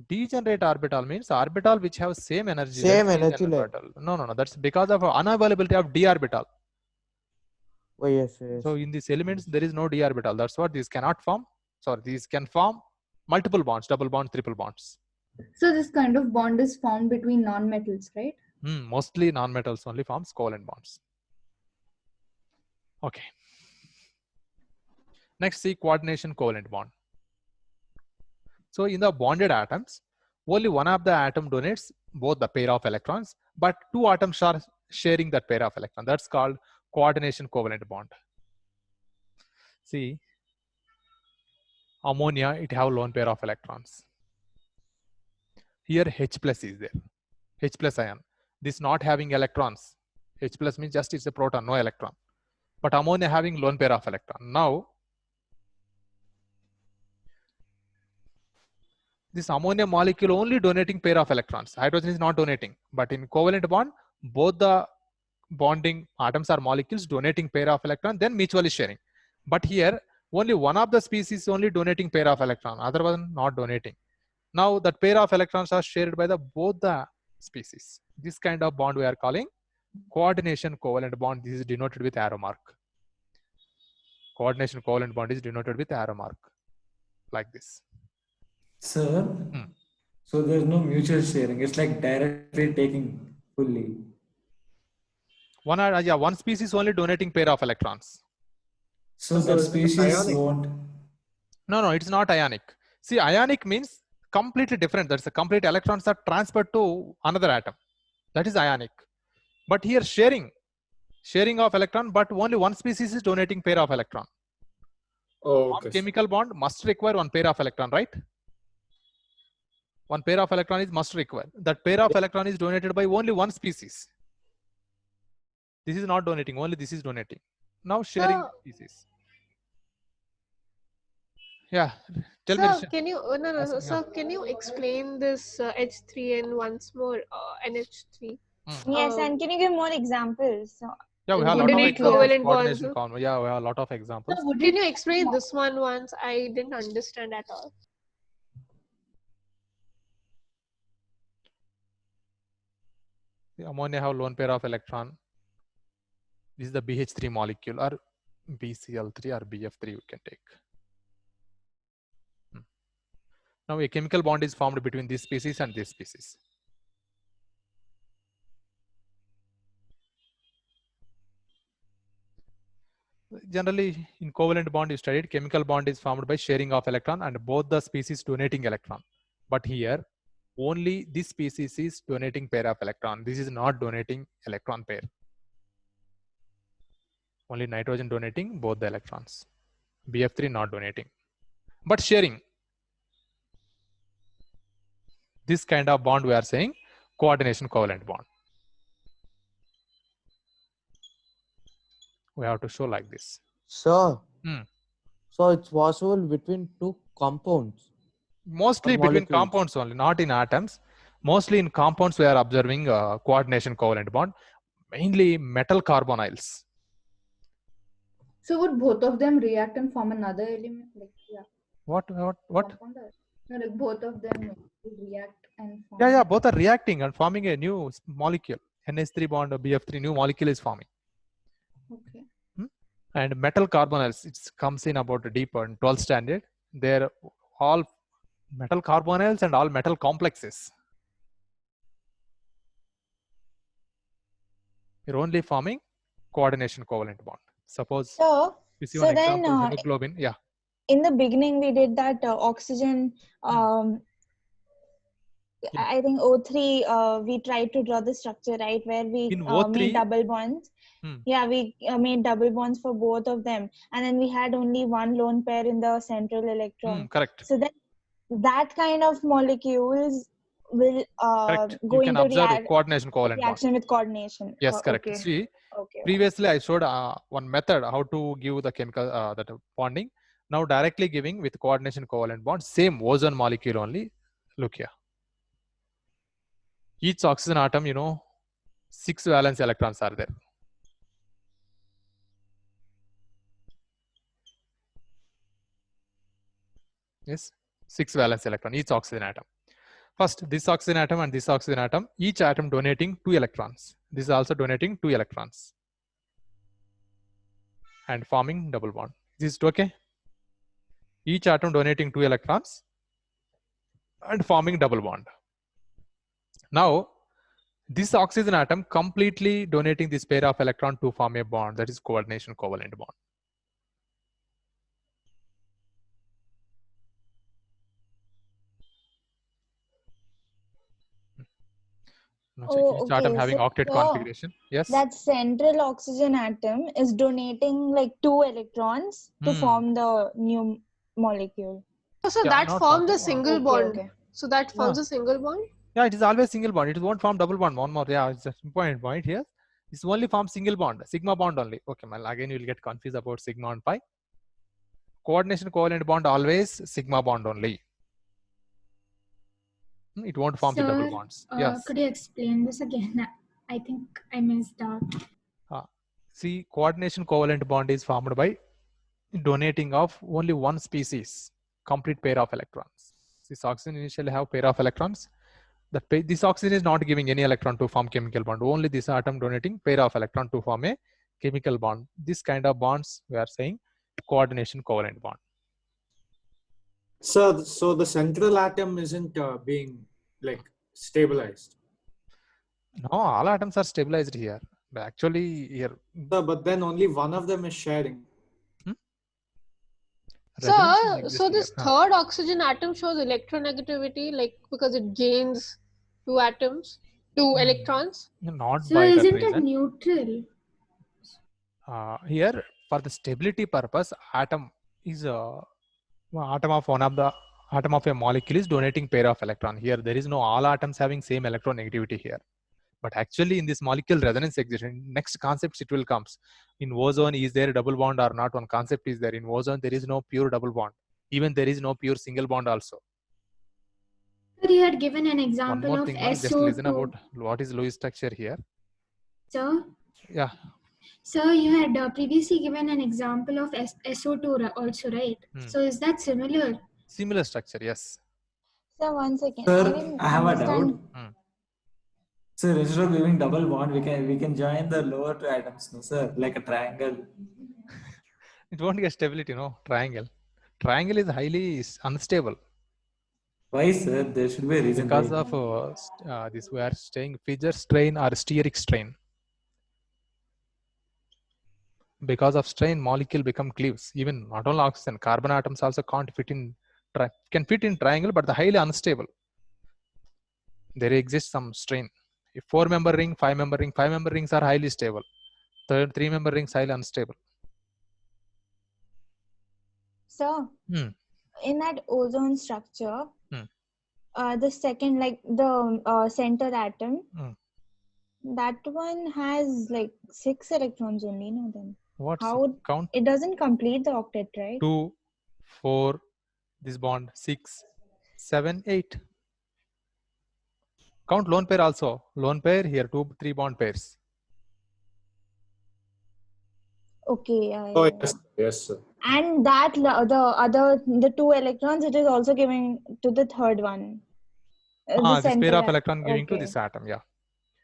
B: Degenerate orbital means orbital which have same energy.
H: Same energy level.
B: No. That's because of unavailability of d orbital.
H: Oh, yes.
B: So in these elements, there is no d orbital. That's what these cannot form. Sorry, these can form multiple bonds, double bonds, triple bonds.
K: So this kind of bond is formed between non-metals, right?
B: Mostly non-metals only forms covalent bonds. Okay. Next, see coordination covalent bond. So in the bonded atoms, only one of the atom donates both the pair of electrons, but two atoms are sharing that pair of electrons. That's called coordination covalent bond. See, ammonia, it have lone pair of electrons. Here H plus is there, H plus ion. This not having electrons. H plus means just it's a proton, no electron. But ammonia having lone pair of electron. Now, this ammonia molecule only donating pair of electrons. Hydrogen is not donating. But in covalent bond, both the bonding atoms or molecules donating pair of electron, then mutually sharing. But here, only one of the species only donating pair of electron, other one not donating. Now that pair of electrons are shared by both the species. This kind of bond we are calling coordination covalent bond. This is denoted with arrow mark. Coordination covalent bond is denoted with arrow mark, like this.
F: Sir, so there's no mutual sharing. It's like directly taking fully.
B: One species only donating pair of electrons.
F: So that species won't.
B: No, it's not ionic. See, ionic means completely different. That's the complete electrons are transferred to another atom. That is ionic. But here sharing of electron, but only one species is donating pair of electron.
I: Oh,
B: Form
I: okay.
B: chemical bond must require one pair of electron, right? One pair of electron is must require. That pair of electron is donated by only one species. This is not donating, only this is donating. Now sharing species. Yeah, tell me.
E: Sir, can you sir, can you explain this H3N once more? NH3.
G: Yes, and can you give more examples? So,
B: Yeah, we have a lot
E: Wouldn't
B: of
E: it
B: examples.
E: covalent
B: Coordination,
E: bonds?
B: yeah, we have a lot of examples.
E: Can you explain this one once? I didn't understand at all.
B: The ammonia have lone pair of electron. This is the BH3 molecule, or BCl3 or BF3 you can take. Now a chemical bond is formed between this species and this species. Generally, in covalent bond you studied, chemical bond is formed by sharing of electron and both the species donating electron. But here, only this species is donating pair of electron. This is not donating electron pair. Only nitrogen donating both the electrons. BF3 not donating. But sharing. This kind of bond we are saying coordination covalent bond. We have to show like this.
H: So, so it's possible between two compounds.
B: Mostly between compounds only, not in atoms. Mostly in compounds we are observing coordination covalent bond. Mainly metal carbonyls.
K: So would both of them react and form another element? Like, yeah.
B: What?
K: Compound or- No, like both of them would react and form.
B: Yeah, both are reacting and forming a new molecule. NH3 bond or BF3 new molecule is forming.
K: Okay.
B: And metal carbonyls, it comes in about deeper in 12th standard. They're all metal carbonyls and all metal complexes. You're only forming coordination covalent bond. Suppose you see one example, hemoglobin. Yeah.
G: In the beginning, we did that oxygen. I think O3. We tried to draw the structure, right, where we made double bonds. Yeah, we made double bonds for both of them, and then we had only one lone pair in the central electron.
B: Correct.
G: So then, that kind of molecules will go
B: you can
G: into
B: observe coordination covalent
G: reaction
B: bond.
G: with coordination.
B: Yes, correct.
G: Okay.
B: See,
G: Okay.
B: previously I showed one method how to give the chemical that bonding. Now directly giving with coordination covalent bond, same ozone molecule only. Look here. Each oxygen atom, 6 valence electrons are there. Yes, 6 valence electron, each oxygen atom. First, this oxygen atom and this oxygen atom, each atom donating 2 electrons. This is also donating 2 electrons. And forming double bond. Is it okay? Each atom donating 2 electrons and forming double bond. Now, this oxygen atom completely donating this pair of electron to form a bond, that is coordination covalent bond. Each atom having octet configuration. Yes.
G: That central oxygen atom is donating like 2 electrons to form the new molecule.
E: So that forms a single bond.
G: Okay.
E: So that forms a single bond?
B: Yeah, it is always single bond. It won't form double bond. One more. Yeah, it's an important point here. It's only form single bond, sigma bond only. Okay, well, again you will get confused about sigma and pi. Coordination covalent bond always sigma bond only. It won't form the double bonds. Yes.
C: Could you explain this again? I think I missed out.
B: See, coordination covalent bond is formed by donating of only one species, complete pair of electrons. This oxygen initially have pair of electrons. This oxygen is not giving any electron to form chemical bond. Only this atom donating pair of electron to form a chemical bond. This kind of bonds we are saying coordination covalent bond.
I: So the central atom isn't being like stabilized.
B: No, all atoms are stabilized here. But actually here.
I: So, but then only one of them is sharing.
E: So this third oxygen atom shows electronegativity, like because it gains 2 atoms. 2 electrons.
B: Not
C: So
B: by that
C: isn't it
B: reason.
C: neutral?
B: Here, for the stability purpose, atom is a atom of one of the atom of a molecule is donating pair of electron. Here, there is no all atoms having same electronegativity here. But actually, in this molecule resonance exists. Next concepts it will comes. In ozone, is there a double bond or not? One concept is there. In ozone, there is no pure double bond. Even there is no pure single bond also.
C: Sir, you had given an
B: One
C: example
B: more
C: of
B: thing, just
C: SO2.
B: listen about what is Lewis structure here.
C: Sir?
B: Yeah.
C: Sir, you had previously given an example of SO2 also, right? So is that similar?
B: Similar structure, yes.
G: So 1 second.
F: Sir,
G: I didn't
F: I have a
G: understand.
F: doubt. Sir, instead of giving double bond, we can join the lower two atoms, no, sir, like a triangle.
B: It won't get stability, no? Triangle. Triangle is highly unstable.
F: Why, sir? There should be a reason.
B: Because
F: right?
B: of this, we are staying Fischer strain or steric strain. Because of strain, molecule become cleaves. Even not only oxygen, carbon atoms also can't fit in. Can fit in triangle, but the highly unstable. There exists some strain. If 4-member ring, 5-member ring, 5-member rings are highly stable. 3-member rings highly unstable.
G: So, in that ozone structure, the second, like the center atom, that one has like 6 electrons only, no? Then how
B: count?
G: It doesn't complete the octet, right?
B: 2, 4, this bond 6, 7, 8. Count lone pair also. Lone pair here 2, 3 bond pairs.
G: Okay.
I: Oh yes, sir.
G: And that the 2 electrons, it is also giving to the third one.
B: This pair of electron giving to this atom, yeah.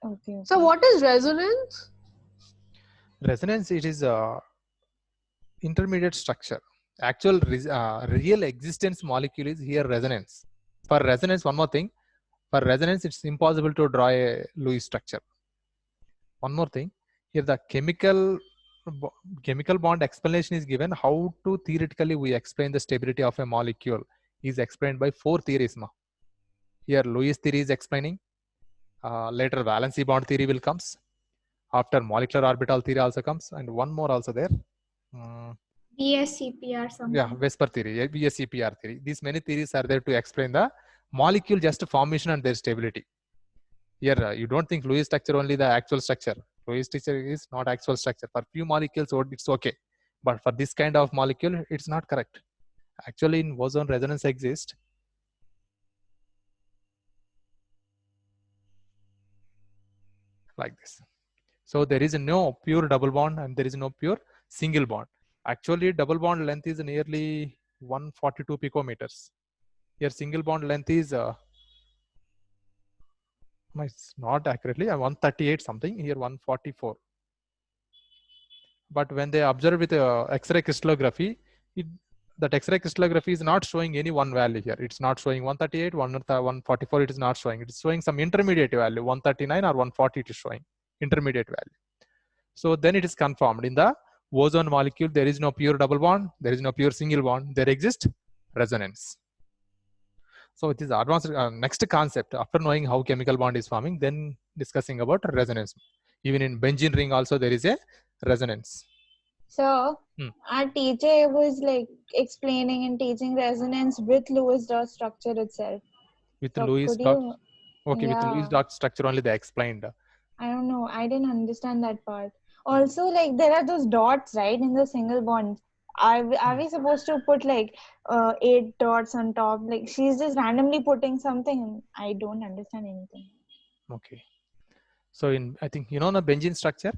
G: Okay.
E: So what is resonance?
B: Resonance, it is a intermediate structure. Actual real existence molecule is here resonance. For resonance, one more thing. For resonance, it's impossible to draw a Lewis structure. One more thing. Here the chemical bond explanation is given. How to theoretically we explain the stability of a molecule is explained by 4 theories now. Here Lewis theory is explaining. Later valency bond theory will comes. After molecular orbital theory also comes, and one more also there.
C: VSCPR something.
B: Yeah, Vesper theory, VSCPR theory. These many theories are there to explain the molecule just formation and their stability. Here you don't think Lewis structure only the actual structure. Lewis structure is not actual structure. For few molecules it's okay, but for this kind of molecule it's not correct. Actually in ozone resonance exists. Like this. So there is no pure double bond and there is no pure single bond. Actually double bond length is nearly 142 picometers. Here single bond length is it's not accurately 138 something, here 144. But when they observe with X-ray crystallography, that X-ray crystallography is not showing any one value here. It's not showing 138, 144, it is not showing. It is showing some intermediate value, 139 or 140 it is showing, intermediate value. So then it is confirmed. In the ozone molecule, there is no pure double bond, there is no pure single bond, there exists resonance. So it is advanced next concept. After knowing how chemical bond is forming, then discussing about resonance. Even in benzene ring also there is a resonance.
G: So our teacher was like explaining and teaching resonance with Lewis dot structure itself.
B: With
G: So
B: Lewis
G: could
B: dot,
G: you-
B: okay, with
G: Yeah.
B: Lewis dot structure only they explained.
G: I don't know. I didn't understand that part. Also, like there are those dots, right, in the single bonds. Are we supposed to put like 8 dots on top? Like she's just randomly putting something, and I don't understand anything.
B: Okay. So in, I think you know the benzene structure.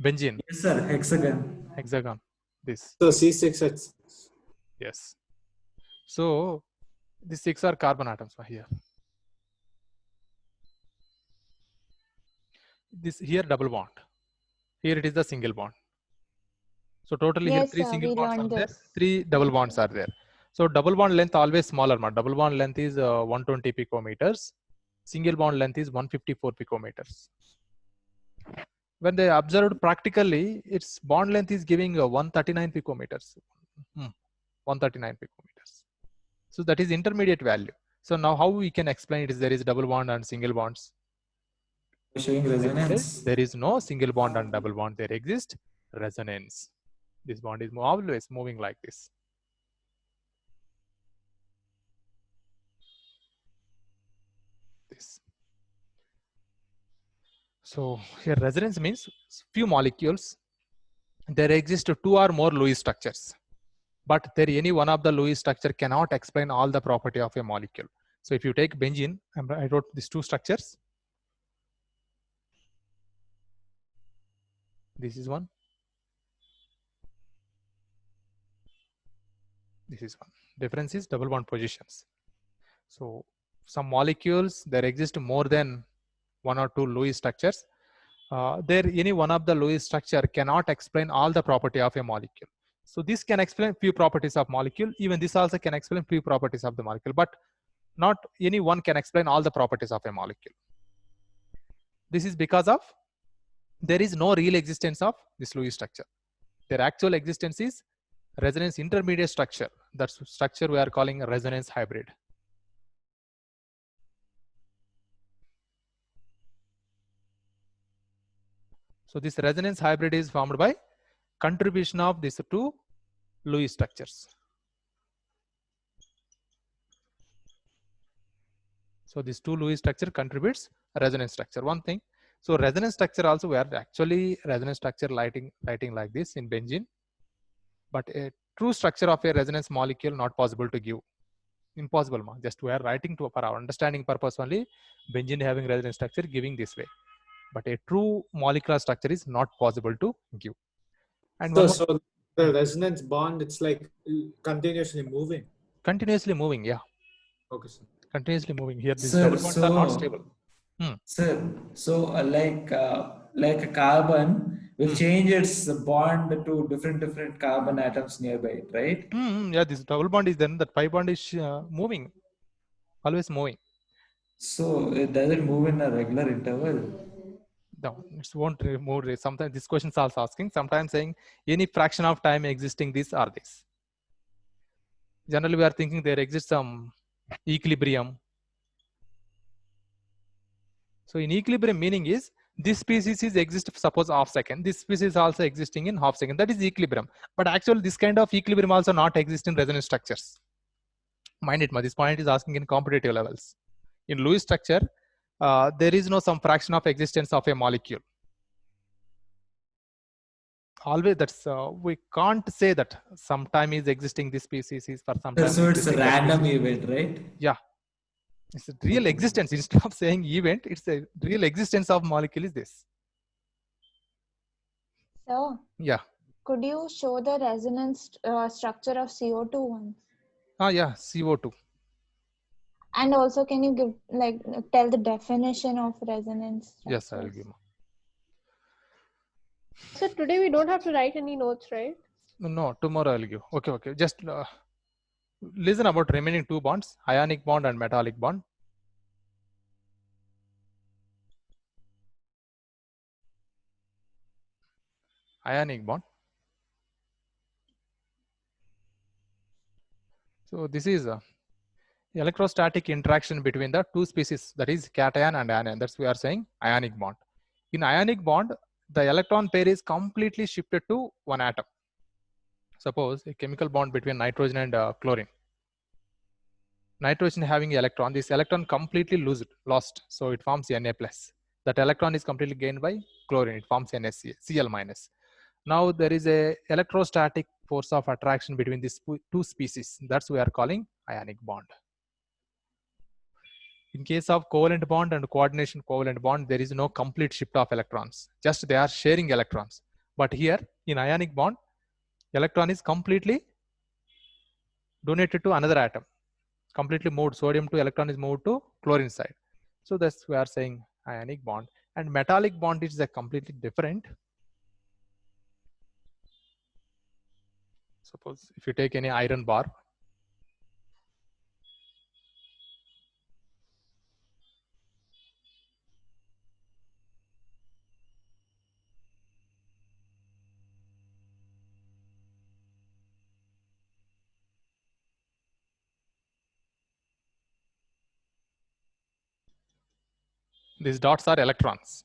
B: Benzene.
F: Yes, sir. Hexagon.
B: Hexagon. This.
I: So C6H.
B: Yes. So the 6 are carbon atoms here. This here double bond. Here it is the single bond. So totally
G: Yes,
B: here 3
G: sir,
B: single
G: we
B: bonds are
G: learned
B: there,
G: this.
B: 3 double bonds are there. So double bond length always smaller. Double bond length is 120 picometers. Single bond length is 154 picometers. When they observed practically, its bond length is giving 139 picometers. 139 picometers. So that is intermediate value. So now how we can explain it is there is double bond and single bonds.
F: Showing resonance.
B: There is no single bond and double bond. There exists resonance. This bond is always moving like this. This. So here resonance means few molecules. There exist two or more Lewis structures, but there any one of the Lewis structure cannot explain all the property of a molecule. So if you take benzene, I wrote these two structures. This is one. This is one. Difference is double bond positions. So some molecules, there exist more than one or two Lewis structures. There any one of the Lewis structure cannot explain all the property of a molecule. So this can explain few properties of molecule. Even this also can explain few properties of the molecule, but not any one can explain all the properties of a molecule. This is because of there is no real existence of this Lewis structure. Their actual existence is resonance intermediate structure. That's structure we are calling a resonance hybrid. So this resonance hybrid is formed by contribution of these two Lewis structures. So these two Lewis structure contributes a resonance structure. One thing. So resonance structure also we are actually resonance structure writing like this in benzene, but a true structure of a resonance molecule not possible to give. Impossible, ma. Just we are writing to for our understanding purpose only. Benzene having resonance structure giving this way, but a true molecular structure is not possible to give. And
I: so the resonance bond, it's like continuously moving.
B: Continuously moving, yeah.
I: Okay, sir.
B: Continuously moving here. These
F: Sir,
B: double bonds are not stable.
F: Sir, so like a carbon will change its bond to different carbon atoms nearby it, right?
B: Yeah, this double bond is then that pi bond is moving, always moving.
F: So it doesn't move in a regular interval.
B: No, it won't move. Sometimes this question is also asking. Sometimes saying any fraction of time existing this or this. Generally, we are thinking there exists some equilibrium. So in equilibrium meaning is this species is exist suppose half second. This species also existing in half second. That is equilibrium. But actually, this kind of equilibrium also not exist in resonance structures. Mind it, this point is asking in competitive levels. In Lewis structure, there is no some fraction of existence of a molecule. Always that's we can't say that sometime is existing this species is for some time.
F: So it's a random event, right?
B: Yeah, it's a real existence. Instead of saying event, it's a real existence of molecule is this.
G: So
B: yeah,
G: could you show the resonance structure of CO2 once?
B: Yeah, CO2.
G: And also, can you give tell the definition of resonance structures?
B: Yes, I will give.
E: So today we don't have to write any notes, right?
B: No, tomorrow I'll give. Okay. Just listen about remaining two bonds, ionic bond and metallic bond. Ionic bond. So this is a electrostatic interaction between the two species, that is cation and anion. That's we are saying ionic bond. In ionic bond, the electron pair is completely shifted to one atom. Suppose a chemical bond between nitrogen and chlorine. Nitrogen having electron, this electron completely lost, so it forms Na+. That electron is completely gained by chlorine, it forms NaCl-. Now there is a electrostatic force of attraction between these two species. That's we are calling ionic bond. In case of covalent bond and coordination covalent bond, there is no complete shift of electrons. Just they are sharing electrons. But here in ionic bond, electron is completely donated to another atom. Completely moved. Sodium to electron is moved to chlorine side. So that's we are saying ionic bond. And metallic bond is a completely different. Suppose if you take any iron bar, These dots are electrons.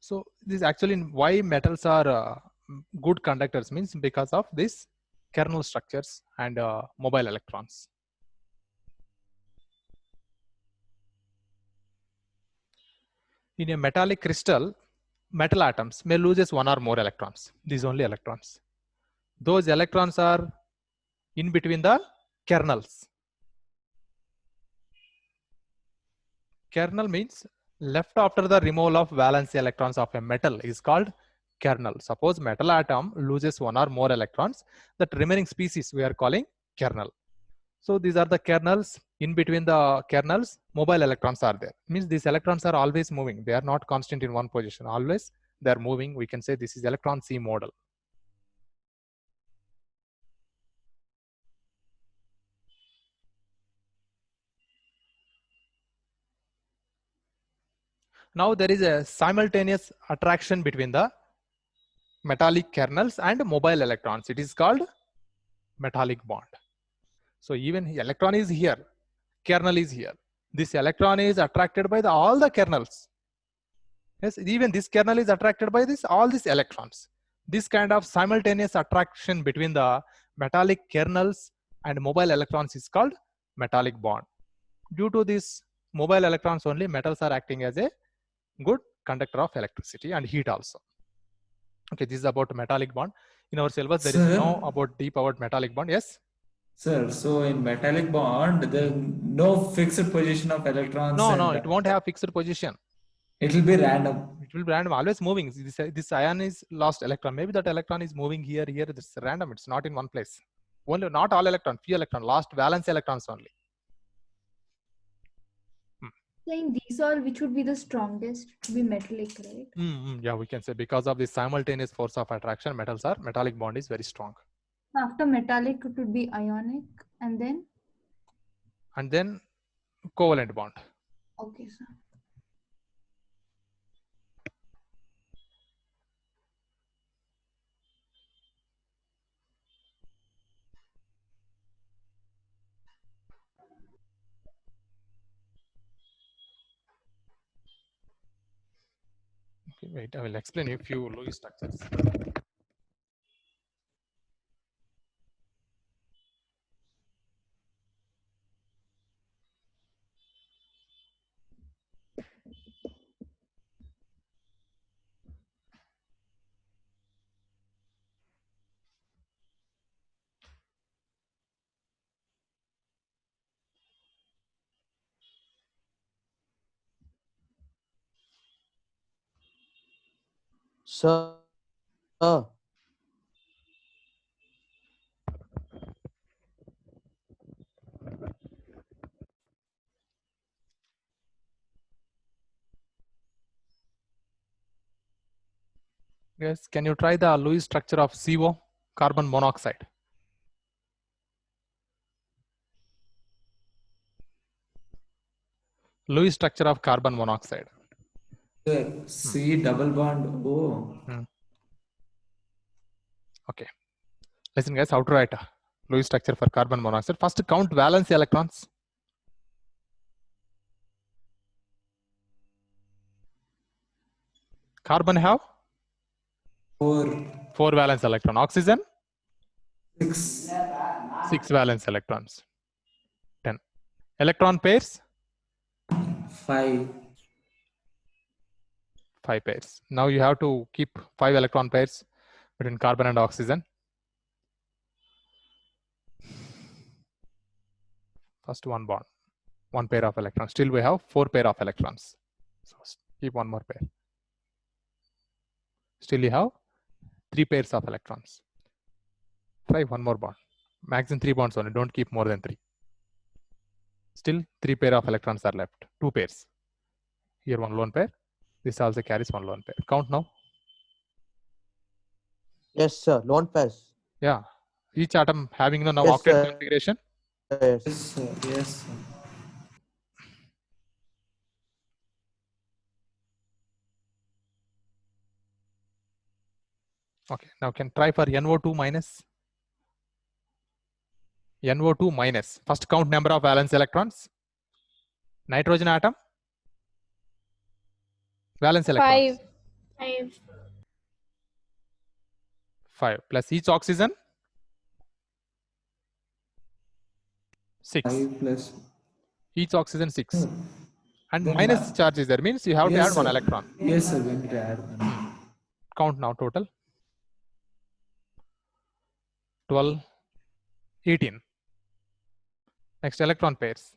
B: So this actually why metals are good conductors means because of this kernel structures and mobile electrons. In a metallic crystal, metal atoms may lose one or more electrons. These only electrons. Those electrons are in between the kernels. Kernel means left after the removal of valence electrons of a metal is called kernel. Suppose metal atom loses one or more electrons, that remaining species we are calling kernel. So these are the kernels. In between the kernels, mobile electrons are there. Means these electrons are always moving. They are not constant in one position. Always they are moving. We can say this is electron C model. Now there is a simultaneous attraction between the metallic kernels and mobile electrons. It is called metallic bond. So even electron is here, kernel is here. This electron is attracted by all the kernels. Yes, even this kernel is attracted by all these electrons. This kind of simultaneous attraction between the metallic kernels and mobile electrons is called metallic bond. Due to this mobile electrons only, metals are acting as a good conductor of electricity and heat also. Okay, this is about metallic bond. In our syllabus, there is no about deep about metallic bond. Yes?
F: Sir, so in metallic bond, there is no fixed position of electrons.
B: No, it won't have fixed position.
F: It will be random.
B: It will be random, always moving. This ion is lost electron. Maybe that electron is moving here. It's random. It's not in one place. Only not all electron, few electron, lost valence electrons only.
K: So in these all, which would be the strongest? To be metallic, right?
B: Yeah, we can say because of the simultaneous force of attraction, metallic bond is very strong.
K: After metallic, it would be ionic, and then
B: covalent bond.
K: Okay, sir.
B: Okay, wait, I will explain you a few Lewis structures.
H: Sir.
B: Yes, can you try the Lewis structure of CO, carbon monoxide? Lewis structure of carbon monoxide.
F: C double bond O.
B: Okay. Listen guys, how to write a Lewis structure for carbon monoxide. First count valence electrons. Carbon have? 4 valence electron. Oxygen? 6 valence electrons. 10. Electron pairs?
F: 5
B: pairs. Now you have to keep 5 electron pairs between carbon and oxygen. First one bond, 1 pair of electrons. Still we have 4 pair of electrons. So keep 1 more pair. Still you have 3 pairs of electrons. Try 1 more bond. Maximum 3 bonds only. Don't keep more than 3. Still 3 pair of electrons are left. 2 pairs. Here 1 lone pair. This also carries 1 lone pair. Count now.
H: Yes, sir. Lone pairs.
B: Yeah. Each atom having now
H: Yes,
B: octet
H: sir.
B: configuration.
H: Yes.
F: Yes, sir. Yes, sir.
B: Okay. Now can try for NO2 minus. NO2 minus. First count number of valence electrons. Nitrogen atom. Valence electrons.
E: 5.
B: 5 plus each oxygen. 6.
F: 5 plus.
B: Each oxygen 6. And
F: Then
B: minus charge is there. Means you have to add one
F: sir.
B: electron.
F: Yes, sir. We need to add one.
B: Count now total. 12, 18. Next electron pairs.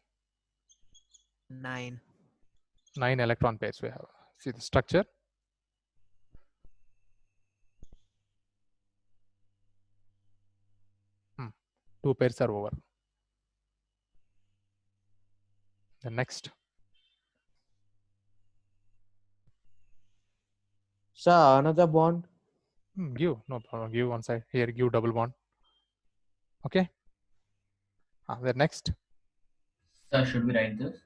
A: 9.
B: 9 electron pairs we have. See the structure. Two pairs are over. The next.
H: Sir, another bond.
B: Give, no problem. Give one side. Here, give double bond. Okay. The next.
D: Sir, should we write this?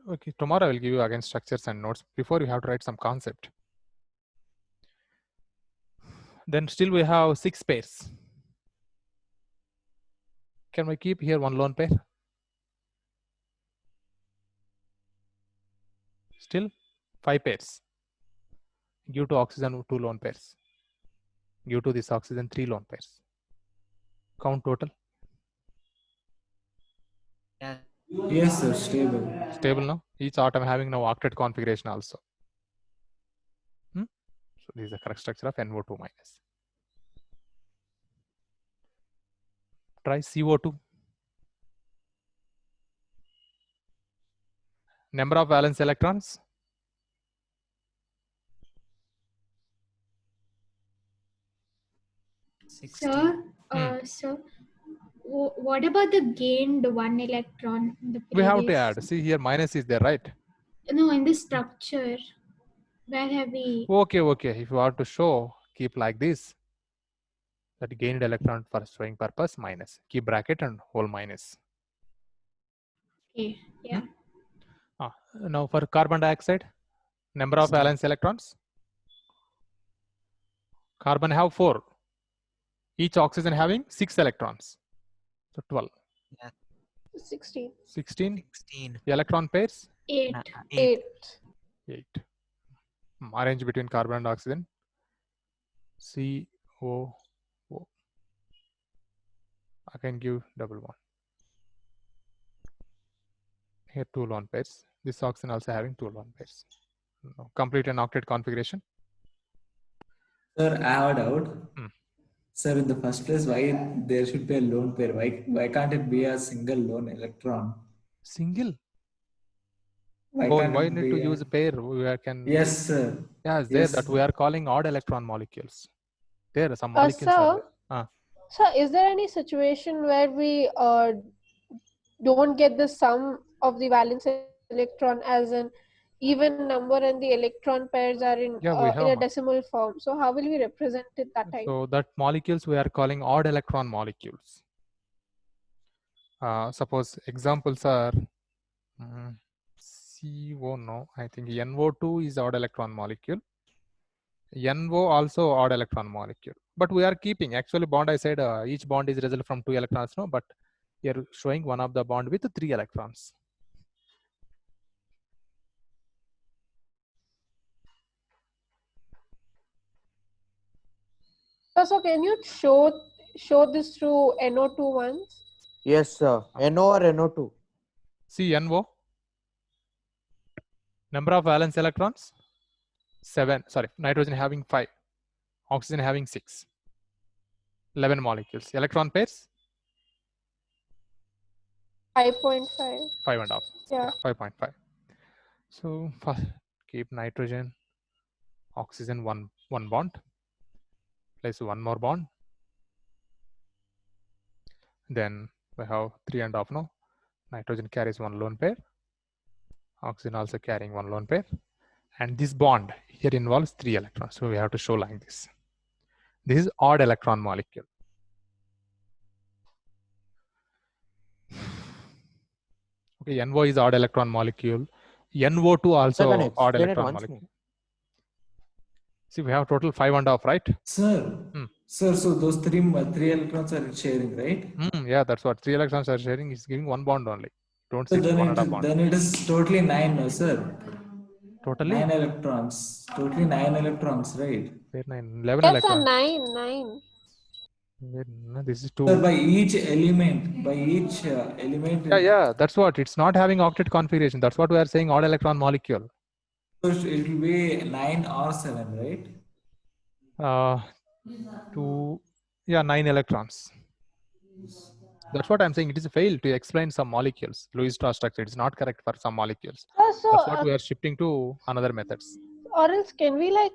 B: Okay. Tomorrow I will give you again structures and notes. Before you have to write some concept. Then still we have 6 pairs. Can we keep here one lone pair? Still 5 pairs. Give to oxygen 2 lone pairs. Give to this oxygen 3 lone pairs. Count total.
A: Yeah.
F: Yes, sir. Stable.
B: Stable now. Each atom having now octet configuration also. So this is the correct structure of NO2 minus. Try CO2. Number of valence electrons.
C: Sir, what about the gained 1 electron in the previous?
B: We have to add. See here minus is there, right?
C: No, in the structure. Where have we?
B: Okay. If you want to show, keep like this. That gained electron for showing purpose minus. Keep bracket and whole minus.
C: Okay, yeah.
B: Now for carbon dioxide, number of valence electrons. Carbon have 4. Each oxygen having 6 electrons. So 12.
A: Yeah.
E: 16.
B: 16.
A: 16.
B: Electron pairs.
C: 8.
E: 8.
B: 8. Arrange between carbon and oxygen. CO. I can give double bond. Here 2 lone pairs. This oxygen also having 2 lone pairs. Now, complete an octet configuration.
F: Sir, I have a doubt. Sir, in the first place, why there should be a lone pair? Why can't it be a single lone electron?
B: Single?
F: Why
B: need to use a pair? We can.
F: Yes, sir.
B: Yes, there that we are calling odd electron molecules. There are some molecules.
E: So, is there any situation where we don't get the sum of the valence electron as an even number and the electron pairs are in a decimal form? So how will we represent it that time?
B: So that molecules we are calling odd electron molecules. Suppose examples are CO, no, I think NO2 is odd electron molecule. NO also odd electron molecule. But we are keeping, actually bond I said each bond is result from 2 electrons, no, but here showing one of the bond with 3 electrons.
E: So can you show this through NO2 once?
H: Yes, sir. NO or NO2?
B: See NO. Number of valence electrons? 7. Sorry, nitrogen having 5. Oxygen having 6. 11 molecules. Electron pairs?
E: 5.5.
B: 5.5.
E: Yeah.
B: 5.5. So first keep nitrogen, oxygen one bond. Place one more bond. Then we have 3.5. No, nitrogen carries 1 lone pair. Oxygen also carrying 1 lone pair. And this bond here involves 3 electrons. So we have to show like this. This is odd electron molecule. Okay, NO is odd electron molecule. NO2 also odd electron molecule. See, we have total 5.5, right?
F: Sir, Sir, so those three electrons are sharing, right?
B: Yeah, that's what 3 electrons are sharing. Is giving one bond only. Don't
F: So
B: see one and a bond.
F: then it is totally 9, no, sir?
B: Totally?
F: 9 electrons. Totally 9 electrons, right?
B: Where 9? 11
E: Yes, sir,
B: electrons.
E: 9.
B: Where, no, this is 2.
F: Sir, by each element.
B: Yeah, that's what. It's not having octet configuration. That's what we are saying, odd electron molecule.
F: So it will be 9 or 7, right?
B: 9 electrons. That's what I'm saying. It is a fail to explain some molecules. Lewis-Strauss structure. It's not correct for some molecules.
E: So,
B: that's what we are shifting to another methods.
E: Or else, can we like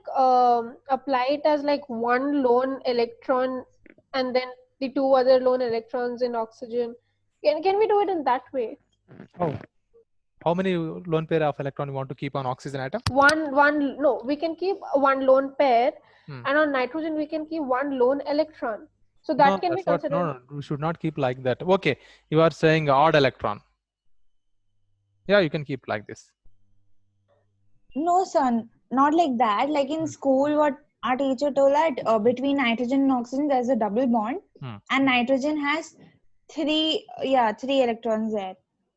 E: apply it as like one lone electron and then the 2 other lone electrons in oxygen? Can we do it in that way?
B: Oh, how many lone pair of electron you want to keep on oxygen atom?
E: No, we can keep one lone pair, and on nitrogen we can keep one lone electron. So that can be considered.
B: No, we should not keep like that. Okay, you are saying odd electron. Yeah, you can keep like this.
G: No, son, not like that. Like in school, what our teacher told that between nitrogen and oxygen, there's a double bond, and nitrogen has 3 electrons there.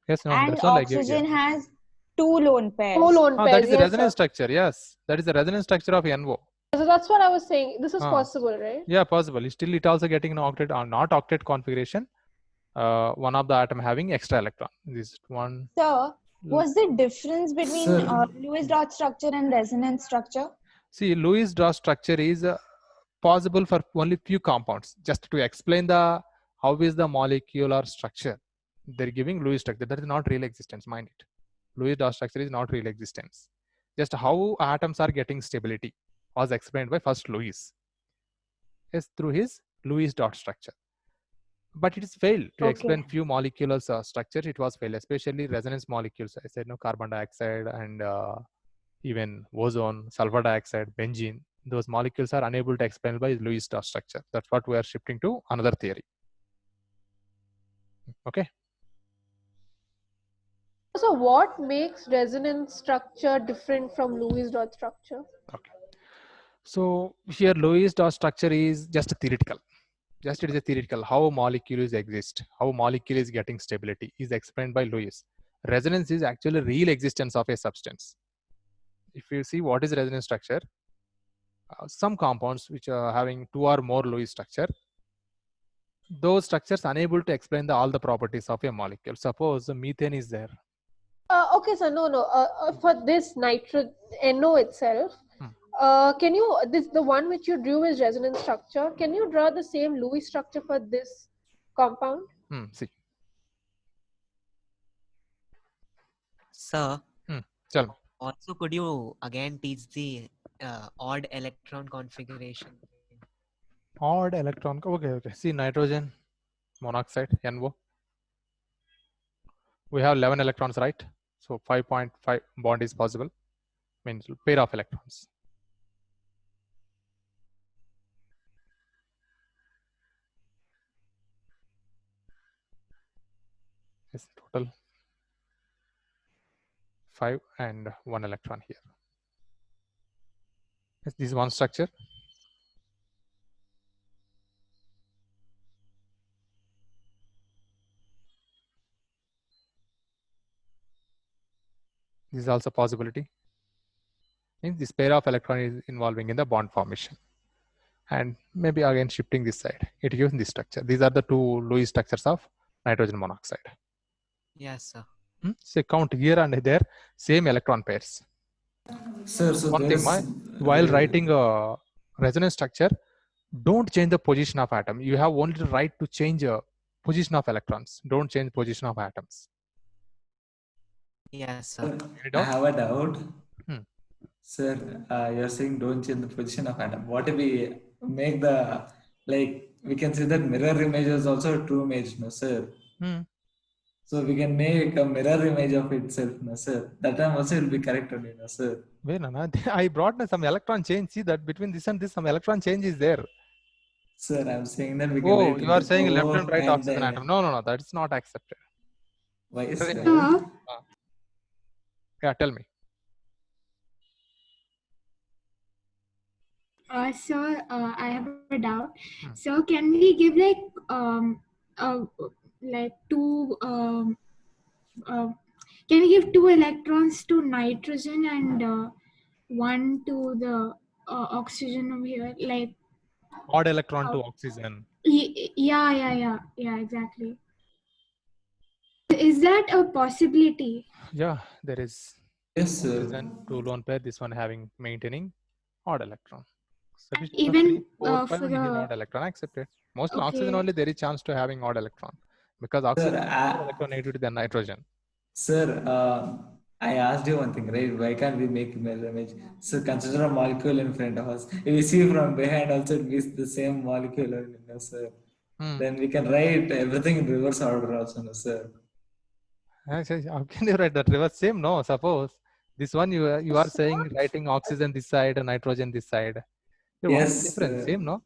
B: Yes, no,
G: and
B: that's all
G: oxygen has 2 lone pairs.
B: That is the resonance structure. Yes, that is the resonance structure of NO.
E: So that's what I was saying. This is possible, right?
B: Yeah, possible. Still, it also getting an octet or not octet configuration. One of the atom having extra electron. This one.
G: So, what's the difference between Lewis-Dot structure and resonance structure?
B: See, Lewis-Dot structure is possible for only few compounds. Just to explain how is the molecular structure, they're giving Lewis structure. That is not real existence, mind it. Lewis-Dot structure is not real existence. Just how atoms are getting stability was explained by first Lewis. Yes, through his Lewis-Dot structure. But it is failed to explain few molecular structure. It was failed, especially resonance molecules. I said no, carbon dioxide and even ozone, sulfur dioxide, benzene. Those molecules are unable to explain by Lewis-Dot structure. That's what we are shifting to another theory. Okay.
E: So what makes resonance structure different from Lewis-Dot structure?
B: Okay. So here Lewis-Dot structure is just theoretical. Just it is a theoretical. How molecules exist, how molecule is getting stability is explained by Lewis. Resonance is actually real existence of a substance. If you see what is resonance structure, some compounds which are having 2 or more Lewis structure, those structures unable to explain all the properties of a molecule. Suppose methane is there.
E: Okay, so no. For this NO itself, can you the one which you drew is resonance structure? Can you draw the same Lewis structure for this compound?
B: See.
A: Sir.
B: Tell me.
A: Also, could you again teach the odd electron configuration?
B: Odd electron. Okay. See nitrogen monoxide, NO. We have 11 electrons, right? So 5.5 bond is possible. Means pair of electrons. Yes, total 5 and 1 electron here. Yes, this is one structure. This is also a possibility. Means this pair of electron is involving in the bond formation. And maybe again shifting this side. It gives this structure. These are the 2 Lewis structures of nitrogen monoxide.
A: Yes, sir.
B: So count here and there, same electron pairs.
F: Sir, so
B: one thing, while writing a resonance structure, don't change the position of atom. You have only the right to change a position of electrons. Don't change position of atoms.
A: Yes, sir.
F: I have a doubt. Sir, you're saying don't change the position of atom. What if we make we can say that mirror image is also a true image, no, sir? So we can make a mirror image of itself, no, sir? That time also will be correct only, no, sir?
B: Wait, no. I brought some electron change. See that between this and this, some electron change is there.
F: Sir, I'm saying that we can.
B: You are saying left and right oxygen atom. No. That is not accepted.
F: Why is that?
B: Yeah, tell me.
C: I have a doubt. So can we give like two can we give 2 electrons to nitrogen and 1 to the oxygen over here? Like
B: Odd electron to oxygen.
C: yeah, exactly. Is that a possibility?
B: Yeah, there is.
F: Yes, sir.
B: Oxygen, 2 lone pair, this one having maintaining odd electron. Sufficient
C: Even
B: 3, 4, 5
C: for
B: and giving
C: the
B: odd electron, accepted. Mostly
C: Okay.
B: oxygen only there is chance to having odd electron. Because oxygen has more electronegativity than nitrogen.
F: Sir, I asked you one thing, right? Why can't we make mirror image? So consider a molecule in front of us. If we see from behind also it is the same molecule, sir. Then we can write everything in reverse order also, no, sir.
B: How can you write that reverse? Same, no. Suppose this one you are saying writing oxygen this side and nitrogen this side.
F: Yes,
B: Difference, same, no?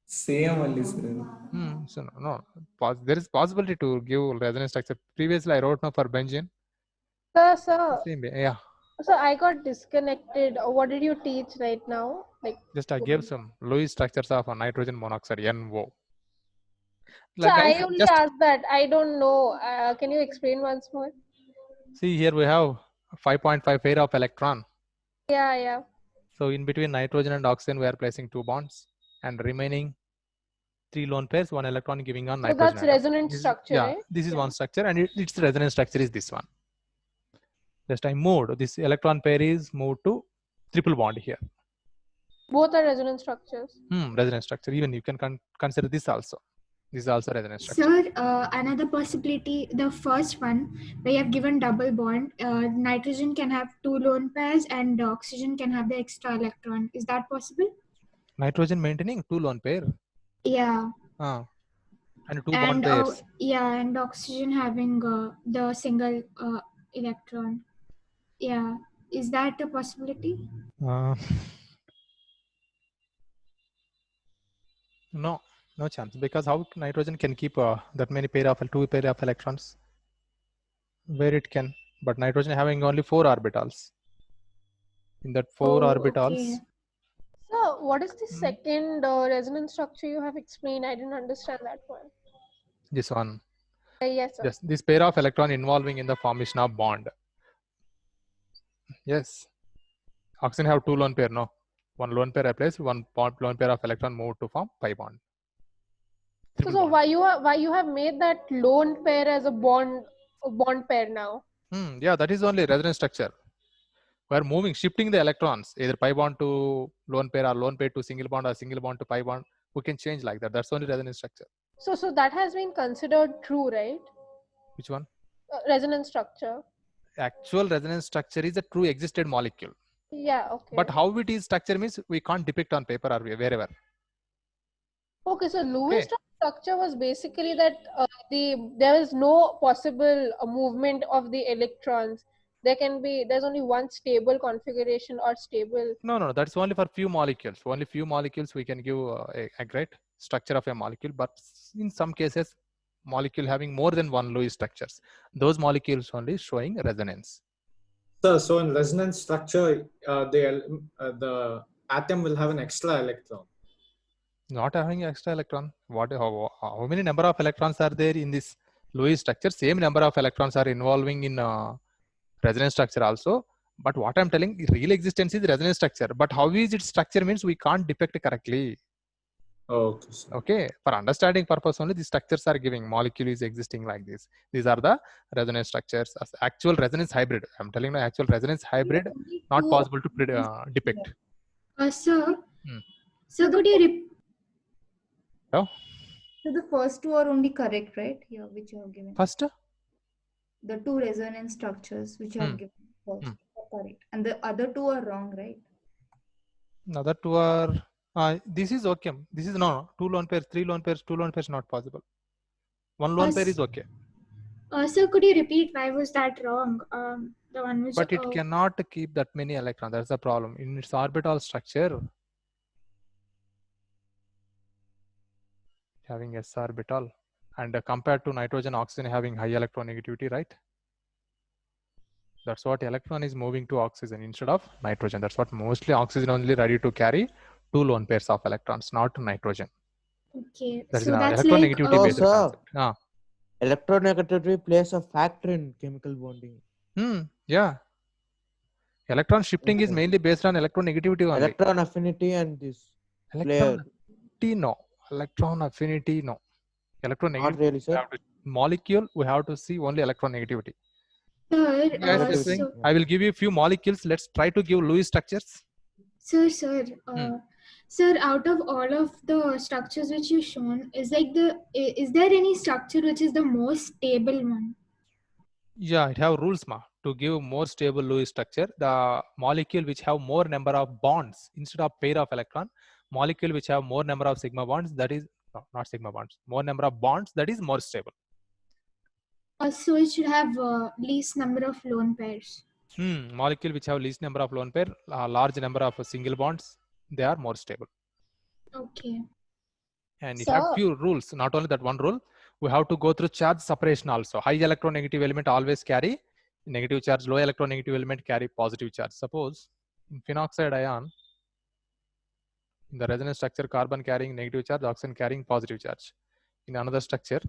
F: Same only, sir.
B: So no. There is possibility to give resonance structure. Previously I wrote now for benzene.
E: Sir.
B: Same way, yeah.
E: So I got disconnected. What did you teach right now? Like
B: Just I gave some Lewis structures of a nitrogen monoxide, NO.
E: So
B: Guys,
E: I only asked that. I don't know. Can you explain once more?
B: See here we have 5.5 pair of electron.
E: Yeah.
B: So in between nitrogen and oxygen we are placing 2 bonds and remaining 3 lone pairs, 1 electron giving on nitrogen.
E: So that's resonance structure, right?
B: This is one structure and its resonance structure is this one. Just I moved. This electron pair is moved to triple bond here.
E: Both are resonance structures.
B: Resonance structure. Even you can consider this also. This is also resonance structure.
C: Sir, another possibility, the first one, where you have given double bond, nitrogen can have 2 lone pairs and oxygen can have the extra electron. Is that possible?
B: Nitrogen maintaining 2 lone pair.
C: Yeah.
B: And 2 bond pairs.
C: And oxygen having the single electron. Yeah. Is that a possibility?
B: No chance, because how nitrogen can keep that many pair of 2 pair of electrons? Where it can, but nitrogen having only 4 orbitals. In that 4 orbitals.
C: Okay.
E: So what is the second resonance structure you have explained? I didn't understand that one.
B: This one.
E: Yes, sir.
B: Yes, this pair of electron involving in the formation of bond. Yes. Oxygen have 2 lone pair, no? 1 lone pair I place, 1 lone pair of electron moved to form pi bond.
E: So why you have made that lone pair as a bond pair now?
B: Yeah, that is only resonance structure. We are moving, shifting the electrons, either pi bond to lone pair or lone pair to single bond or single bond to pi bond. We can change like that. That's only resonance structure.
E: So that has been considered true, right?
B: Which one?
E: Resonance structure.
B: Actual resonance structure is a true existed molecule.
E: Yeah, okay.
B: But how it is structure means we can't depict on paper or wherever.
E: Okay, so Lewis structure was basically that there is no possible movement of the electrons. There's only one stable configuration or stable.
B: No, that's only for few molecules. Only few molecules we can give a great structure of a molecule, but in some cases molecule having more than one Lewis structures, those molecules only showing resonance.
I: So in resonance structure, the atom will have an extra electron.
B: Not having extra electron. How many number of electrons are there in this Lewis structure? Same number of electrons are involving in resonance structure also. But what I'm telling, real existence is resonance structure. But how is its structure means we can't depict correctly. Okay. For understanding purpose only, the structures are giving. Molecule is existing like this. These are the resonance structures. As actual resonance hybrid. I'm telling you, actual resonance hybrid not possible to depict.
C: So could you repeat?
K: So the first 2 are only correct, right? Here, which you have given.
B: First?
K: The 2 resonance structures which you have given first are correct. And the other 2 are wrong, right?
B: Other 2 are... this is okay. This is no. 2 lone pairs, 3 lone pairs, 2 lone pairs not possible. 1 lone pair is okay.
C: So could you repeat why was that wrong? The one which...
B: But it cannot keep that many electrons. That's the problem. In its orbital structure, having s orbital and compared to nitrogen, oxygen having high electronegativity, right? That's what electron is moving to oxygen instead of nitrogen. That's what mostly oxygen only ready to carry 2 lone pairs of electrons, not nitrogen.
C: Okay,
B: That is
C: so
B: an
C: that's like
B: electronegativity based
H: sir,
B: concept.
H: electronegativity plays a factor in chemical bonding.
B: Yeah. Electron shifting is
H: Okay.
B: mainly based on electronegativity only.
H: Electron affinity and this
B: Electron
H: player.
B: affinity, no. Electron affinity, no. Electronegativity,
H: Not really, sir.
B: molecule, we have to see only electronegativity.
C: sir.
B: Guys, you're saying,
C: So,
B: I will give you a few molecules. Let's try to give Lewis structures.
C: sir, sir, out of all of the structures which you've shown, is there any structure which is the most stable one?
B: Yeah, it have rules to give more stable Lewis structure. The molecule which have more number of bonds instead of pair of electron, molecule which have more number of sigma bonds, that is not sigma bonds, more number of bonds, that is more stable.
C: So it should have least number of lone pairs.
B: Molecule which have least number of lone pair, large number of single bonds, they are more stable.
C: Okay.
B: And it have few rules, not only that one rule. We have to go through charge separation also. High electronegative element always carry negative charge, low electronegative element carry positive charge. Suppose in phenoxide ion, in the resonance structure, carbon carrying negative charge, oxygen carrying positive charge. In another structure,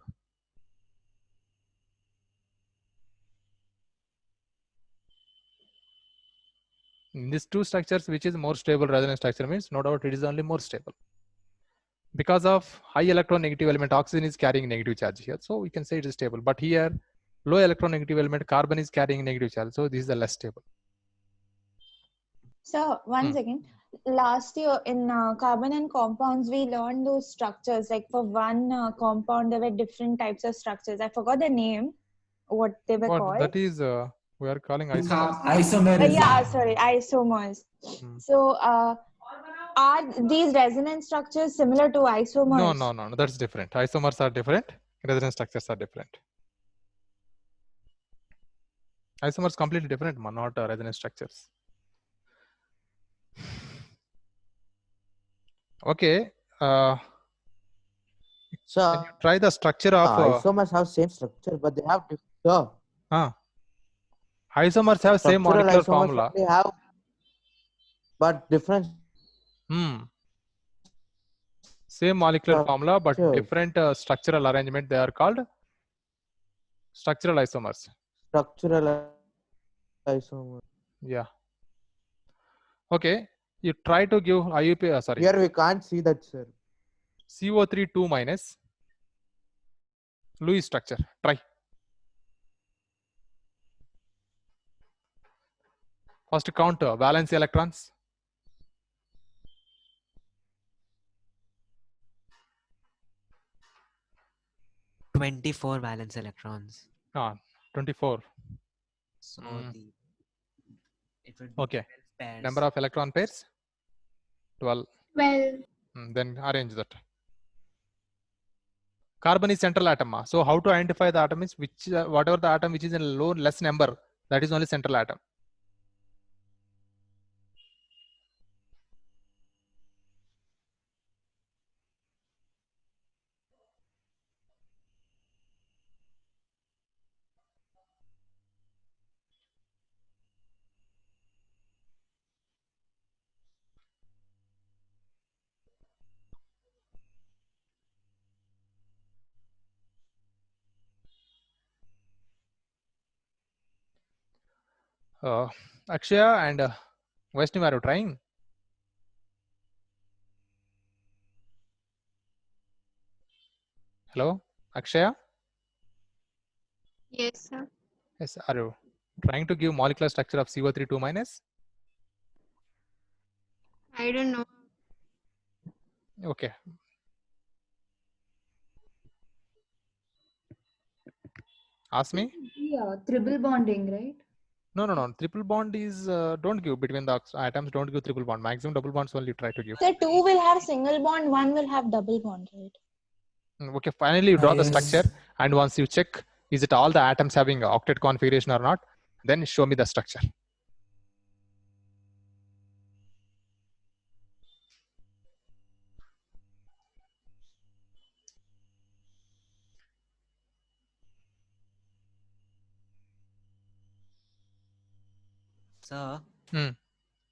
B: in these two structures, which is more stable resonance structure means no doubt it is only more stable. Because of high electronegative element, oxygen is carrying negative charge here. So we can say it is stable. But here, low electronegative element, carbon is carrying negative charge. So this is the less stable.
G: So one second. Last year in carbon and compounds, we learned those structures. Like for one compound, there were different types of structures. I forgot the name, what they were called.
B: That is, we are calling isomers.
F: Isomerism.
G: Yeah, sorry, isomers. So are these resonance structures similar to isomers?
B: No, that's different. Isomers are different. Resonance structures are different. Isomers completely different, not resonance structures. Okay.
H: So
B: try the structure of
H: isomers have same structure, but they have different.
B: Isomers have same molecular formula.
H: They have, but different.
B: Same molecular formula, but different structural arrangement. They are called structural isomers.
H: Structural isomers.
B: Yeah. Okay. You try to give IUP. Sorry.
H: Here we can't see that, sir.
B: CO3 2 minus Lewis structure. Try. First count valence electrons.
A: "24 valence electrons."
B: 24.
A: So it would be
B: okay.
A: 12 pairs.
B: Number of electron pairs? 12.
C: 12.
B: Then arrange that. Carbon is central atom. So how to identify the atom is which whatever the atom which is in less number, that is only central atom. Akshaya and Vaishnavi, are you trying? Hello, Akshaya?
J: Yes, sir.
B: Yes, are you trying to give molecular structure of CO3 2 minus?
J: I don't know.
B: Okay. Ask me.
K: Yeah, triple bonding, right?
B: No. Triple bond is don't give between the atoms. Don't give triple bond. Maximum double bonds only try to give.
G: So 2 will have single bond, 1 will have double bond, right?
B: Okay. Finally, you draw the structure, and once you check, is it all the atoms having octet configuration or not? Then show me the structure.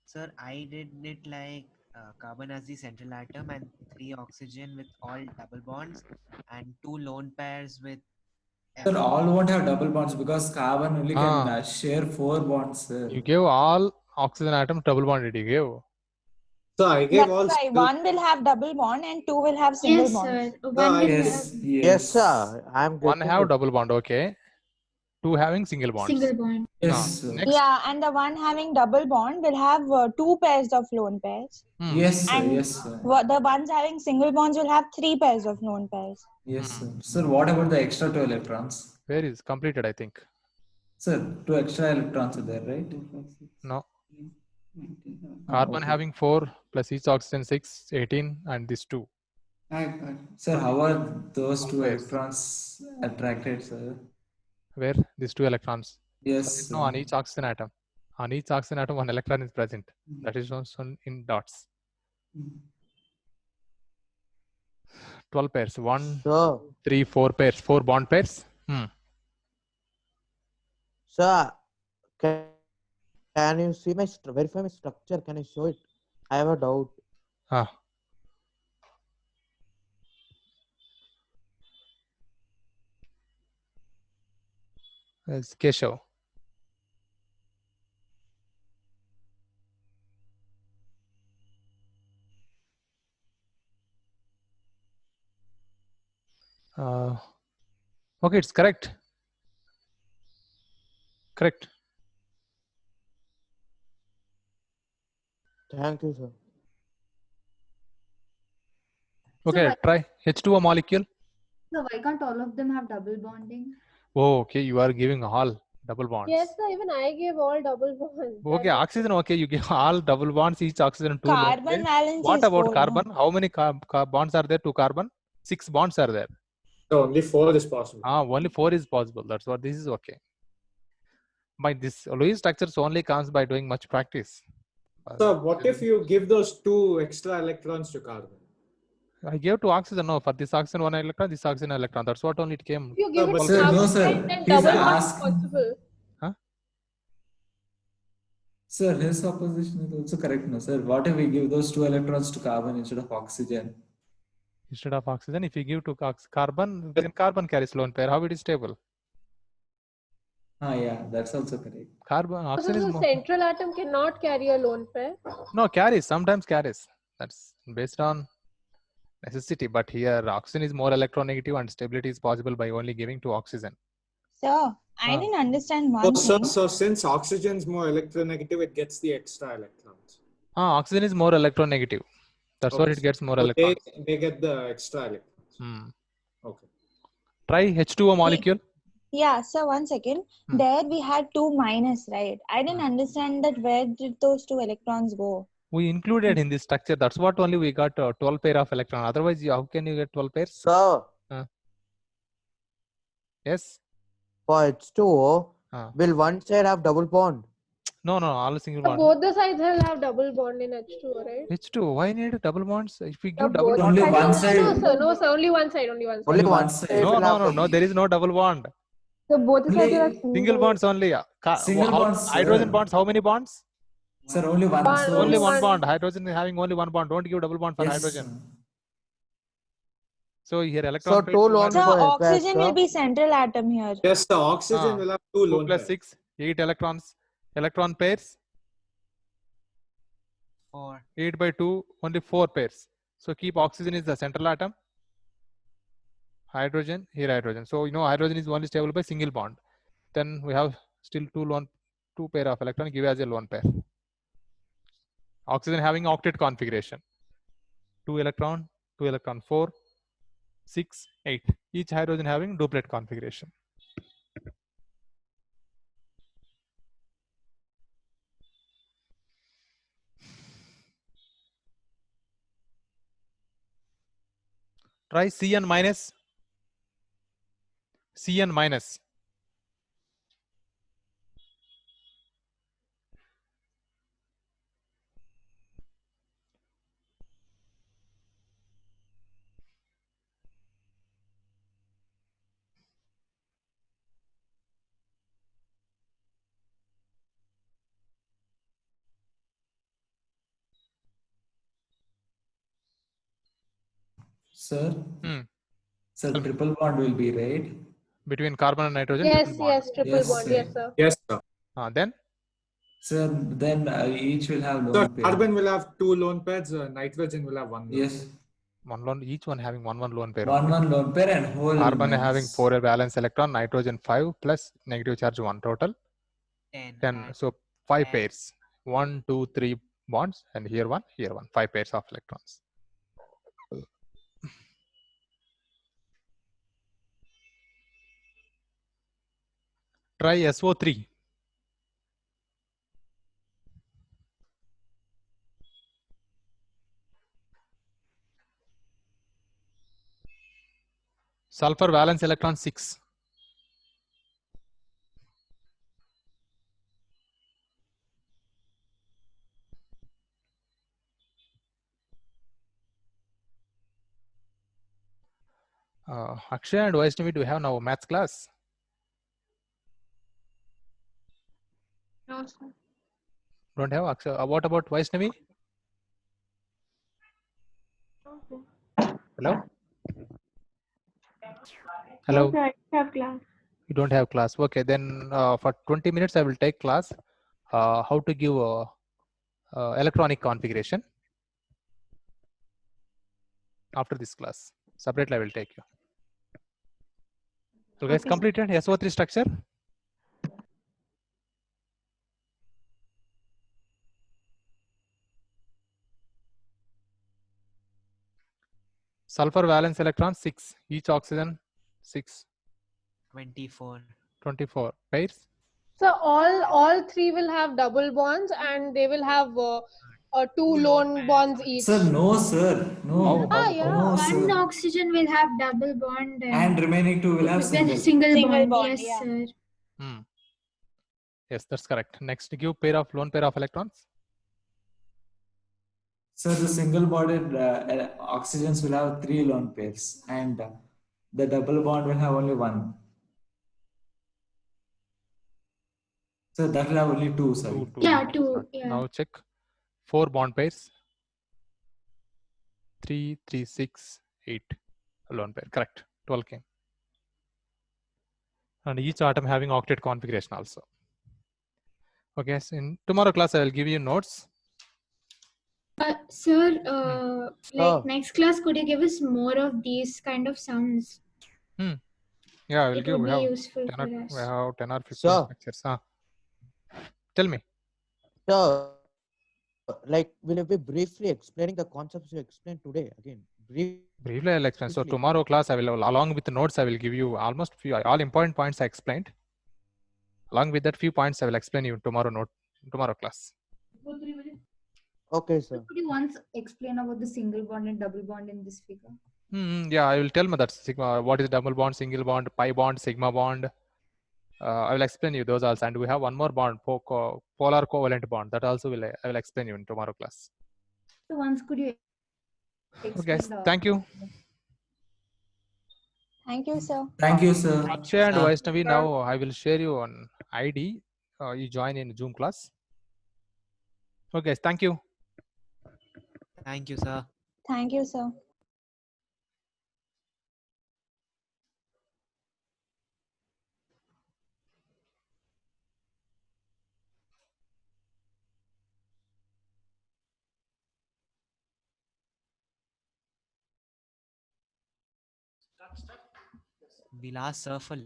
A: Sir, I did it like carbon as the central atom and 3 oxygen with all double bonds and 2 lone pairs with
F: Sir, all won't have double bonds because carbon only can
B: Ah.
F: share 4 bonds, sir.
B: You gave all oxygen atom double bonded. You gave.
I: So I gave
G: That's
I: all.
G: why one will have double bond and two will have single
C: Yes,
G: bonds.
C: sir. One will
F: Yes,
C: have
H: Yes, sir. I'm
B: One
H: getting
B: have
H: it.
B: double bond. Okay. Two having single bonds.
C: single bond.
F: Yes, sir.
B: Next.
G: Yeah, and the one having double bond will have 2 pairs of lone pairs.
F: Yes, sir.
G: And
F: Yes, sir.
G: the ones having single bonds will have 3 pairs of lone pairs.
F: Yes, sir. Sir, what about the extra 2 electrons?
B: Where is completed? I think.
F: Sir, 2 extra electrons are there, right?
B: No.
F: Ah,
B: Carbon
F: okay.
B: having 4 plus each oxygen 6, 18, and this 2.
F: Sir, how are those 2
B: pairs.
F: electrons attracted, sir?
B: Where these 2 electrons?
F: Yes,
B: That is
F: sir.
B: no on each oxygen atom. On each oxygen atom, 1 electron is present. That is shown in dots. 12 pairs. 1,
H: Sir,
B: 3, 4 pairs. 4 bond pairs.
H: sir, can you see my verify my structure? Can I show it? I have a doubt.
B: It's Keshav. Okay, it's correct. Correct.
H: Thank you, sir.
B: Okay,
K: why-
B: try H2O molecule.
K: So why can't all of them have double bonding?
B: Oh, okay, you are giving all double bonds.
E: Yes, sir. Even I gave all double bonds.
B: Okay, oxygen. Okay, you give all double bonds. Each oxygen 2 lone
G: Carbon
B: pairs.
G: valence
B: What
G: is
B: about
G: 4,
B: carbon? How many bonds are there to carbon? 6 bonds are there.
I: So only 4 is possible.
B: Only 4 is possible. That's what this is okay. By this Lewis structures only comes by doing much practice.
I: So what if you give those 2 extra electrons to carbon?
B: I gave to oxygen. No, for this oxygen 1 electron, this oxygen electron. That's what only it came.
E: If you give it
I: but
E: to
F: sir, no,
E: carbon,
F: sir.
E: then
F: He's
E: double bond is
F: asking.
E: possible.
F: Sir, his supposition is also correct, no, sir. What if we give those 2 electrons to carbon instead of oxygen?
B: Instead of oxygen, if you give to carbon, then carbon carries lone pair. How it is stable?
F: Yeah, that's also correct.
B: Carbon,
E: So
B: oxygen is
E: the
B: more.
E: central atom cannot carry a lone pair.
B: No, carries. Sometimes carries. That's based on necessity. But here, oxygen is more electronegative and stability is possible by only giving to oxygen.
G: So, I didn't understand one
I: So,
G: thing.
I: so since oxygen is more electronegative, it gets the extra electrons.
B: Oxygen is more electronegative. That's why it gets more
I: so
B: electrons.
I: they get the extra electrons. Okay.
B: Try H2O molecule.
G: Yeah, so 1 second. There we had 2 minus, right? I didn't understand that where did those 2 electrons go?
B: We included in this structure. That's what only we got 12 pair of electron. Otherwise, how can you get 12 pairs?
H: Sir,
B: Yes.
H: for H2O, will one side have double bond?
B: No, all single
E: So
B: bond.
E: both the sides will have double bond in H2O, right?
B: H2O. Why need double bonds? If we
E: No,
B: give double
E: both
B: bonds,
F: Only one
E: sides.
F: side.
E: No, sir. Only one side. Only one side.
H: Only
F: one
H: one
F: side.
H: side will have
B: no.
H: double.
B: There is no double bond.
E: So both the sides
F: Only
E: are
B: Single bonds only.
F: Single bonds,
B: Hydrogen
F: sir.
B: bonds. How many bonds?
F: Sir, only one.
E: One,
F: So,
B: Only one
E: one.
B: bond. Hydrogen is having only one bond. Don't give double bond for
F: yes,
B: hydrogen.
F: sir.
B: So here electron
H: So
B: pairs
H: two
B: will
H: lone
B: have
G: So,
H: pairs,
G: oxygen will
H: sir.
G: be central atom here.
I: Yes, the oxygen will have 2
B: 2
I: lone
B: plus
I: pairs.
B: 6, 8 electrons. Electron pairs
A: 4.
B: 8 by 2, only 4 pairs. So keep oxygen is the central atom. Hydrogen, here hydrogen. So hydrogen is only stable by single bond. Then we have still 2 pair of electron, give as a lone pair. Oxygen having octet configuration. 2 electron, 4, 6, 8. Each hydrogen having duplet configuration. Try Cn minus. Cn minus.
F: Sir?
B: Hmm.
F: Sir, triple bond will be, right?
B: Between carbon and nitrogen,
E: Yes,
B: triple bond.
E: yes, triple
F: Yes,
E: bond.
F: sir.
E: Yes, sir.
I: Yes, sir.
B: Then?
F: Sir, then each will have
I: So
F: lone pair.
I: carbon will have 2 lone pairs, nitrogen will have 1 lone
F: Yes.
I: pair.
B: One lone, each one having one lone pair.
F: One lone pair and whole
B: Carbon
F: elements.
B: having 4 valence electron, nitrogen 5 plus negative charge 1, total 10. So 5 pairs. 1, 2, 3 bonds, and here 1, 5 pairs of electrons. Try SO3. Sulfur valence electron 6. Akshay and Vaishnavi, do you have now maths class?
J: No, sir.
B: Don't have Akshay. What about Vaishnavi? Hello? Hello?
E: No, sir, I don't have class.
B: You don't have class. Okay, then for 20 minutes I will take class. How to give electronic configuration. After this class, separately I will take you. So guys,
E: Okay,
B: completed SO3 structure. Sulfur valence electron 6. Each oxygen 6.
A: 24.
B: 24 pairs.
E: So all three will have double bonds, and they will have 2 lone bonds each.
F: Sir, no, sir. No.
E: Yeah.
F: No,
C: One
F: sir.
C: oxygen will have double bond
F: And remaining 2 will have single.
C: single bond. Yes,
G: yeah.
C: sir.
B: Yes, that's correct. Next, give lone pair of electrons.
F: So the single bonded oxygens will have 3 lone pairs, and the double bond will have only 1. So that will have only 2. Sorry.
C: Yeah, 2. Yeah.
B: Now check 4 bond pairs. 3, 3, 6, 8. Lone pair. Correct. 12 came. And each atom having octet configuration also. Okay, so in tomorrow class I will give you notes.
C: Sir, like next class, could you give us more of these kind of sums?
B: Yeah, I will
C: It
B: give.
C: would
B: We
C: be
B: have
C: useful
B: 10
C: for
B: or,
C: us.
B: we have 10 or 15
H: Sir.
B: lectures. Tell me.
H: So, like, will you be briefly explaining the concepts you explained today again?
B: Briefly, I'll explain. So tomorrow class, I will, along with the notes, I will give you almost all important points I explained. Along with that few points, I will explain you tomorrow class.
H: Okay, sir.
K: Could you once explain about the single bond and double bond in this figure?
B: Yeah, I will tell me that sigma. What is double bond, single bond, pi bond, sigma bond. I will explain you those also, and we have one more bond, polar covalent bond. That also I will explain you in tomorrow class.
K: So once could you
B: Okay, guys, thank you.
G: Thank you, sir.
F: Thank you, sir.
B: Akshay and Vaishnavi, now I will share you on ID. You join in Zoom class. Okay, guys, thank you.
A: Thank you, sir.
G: Thank you, sir.
A: We'll ask sir for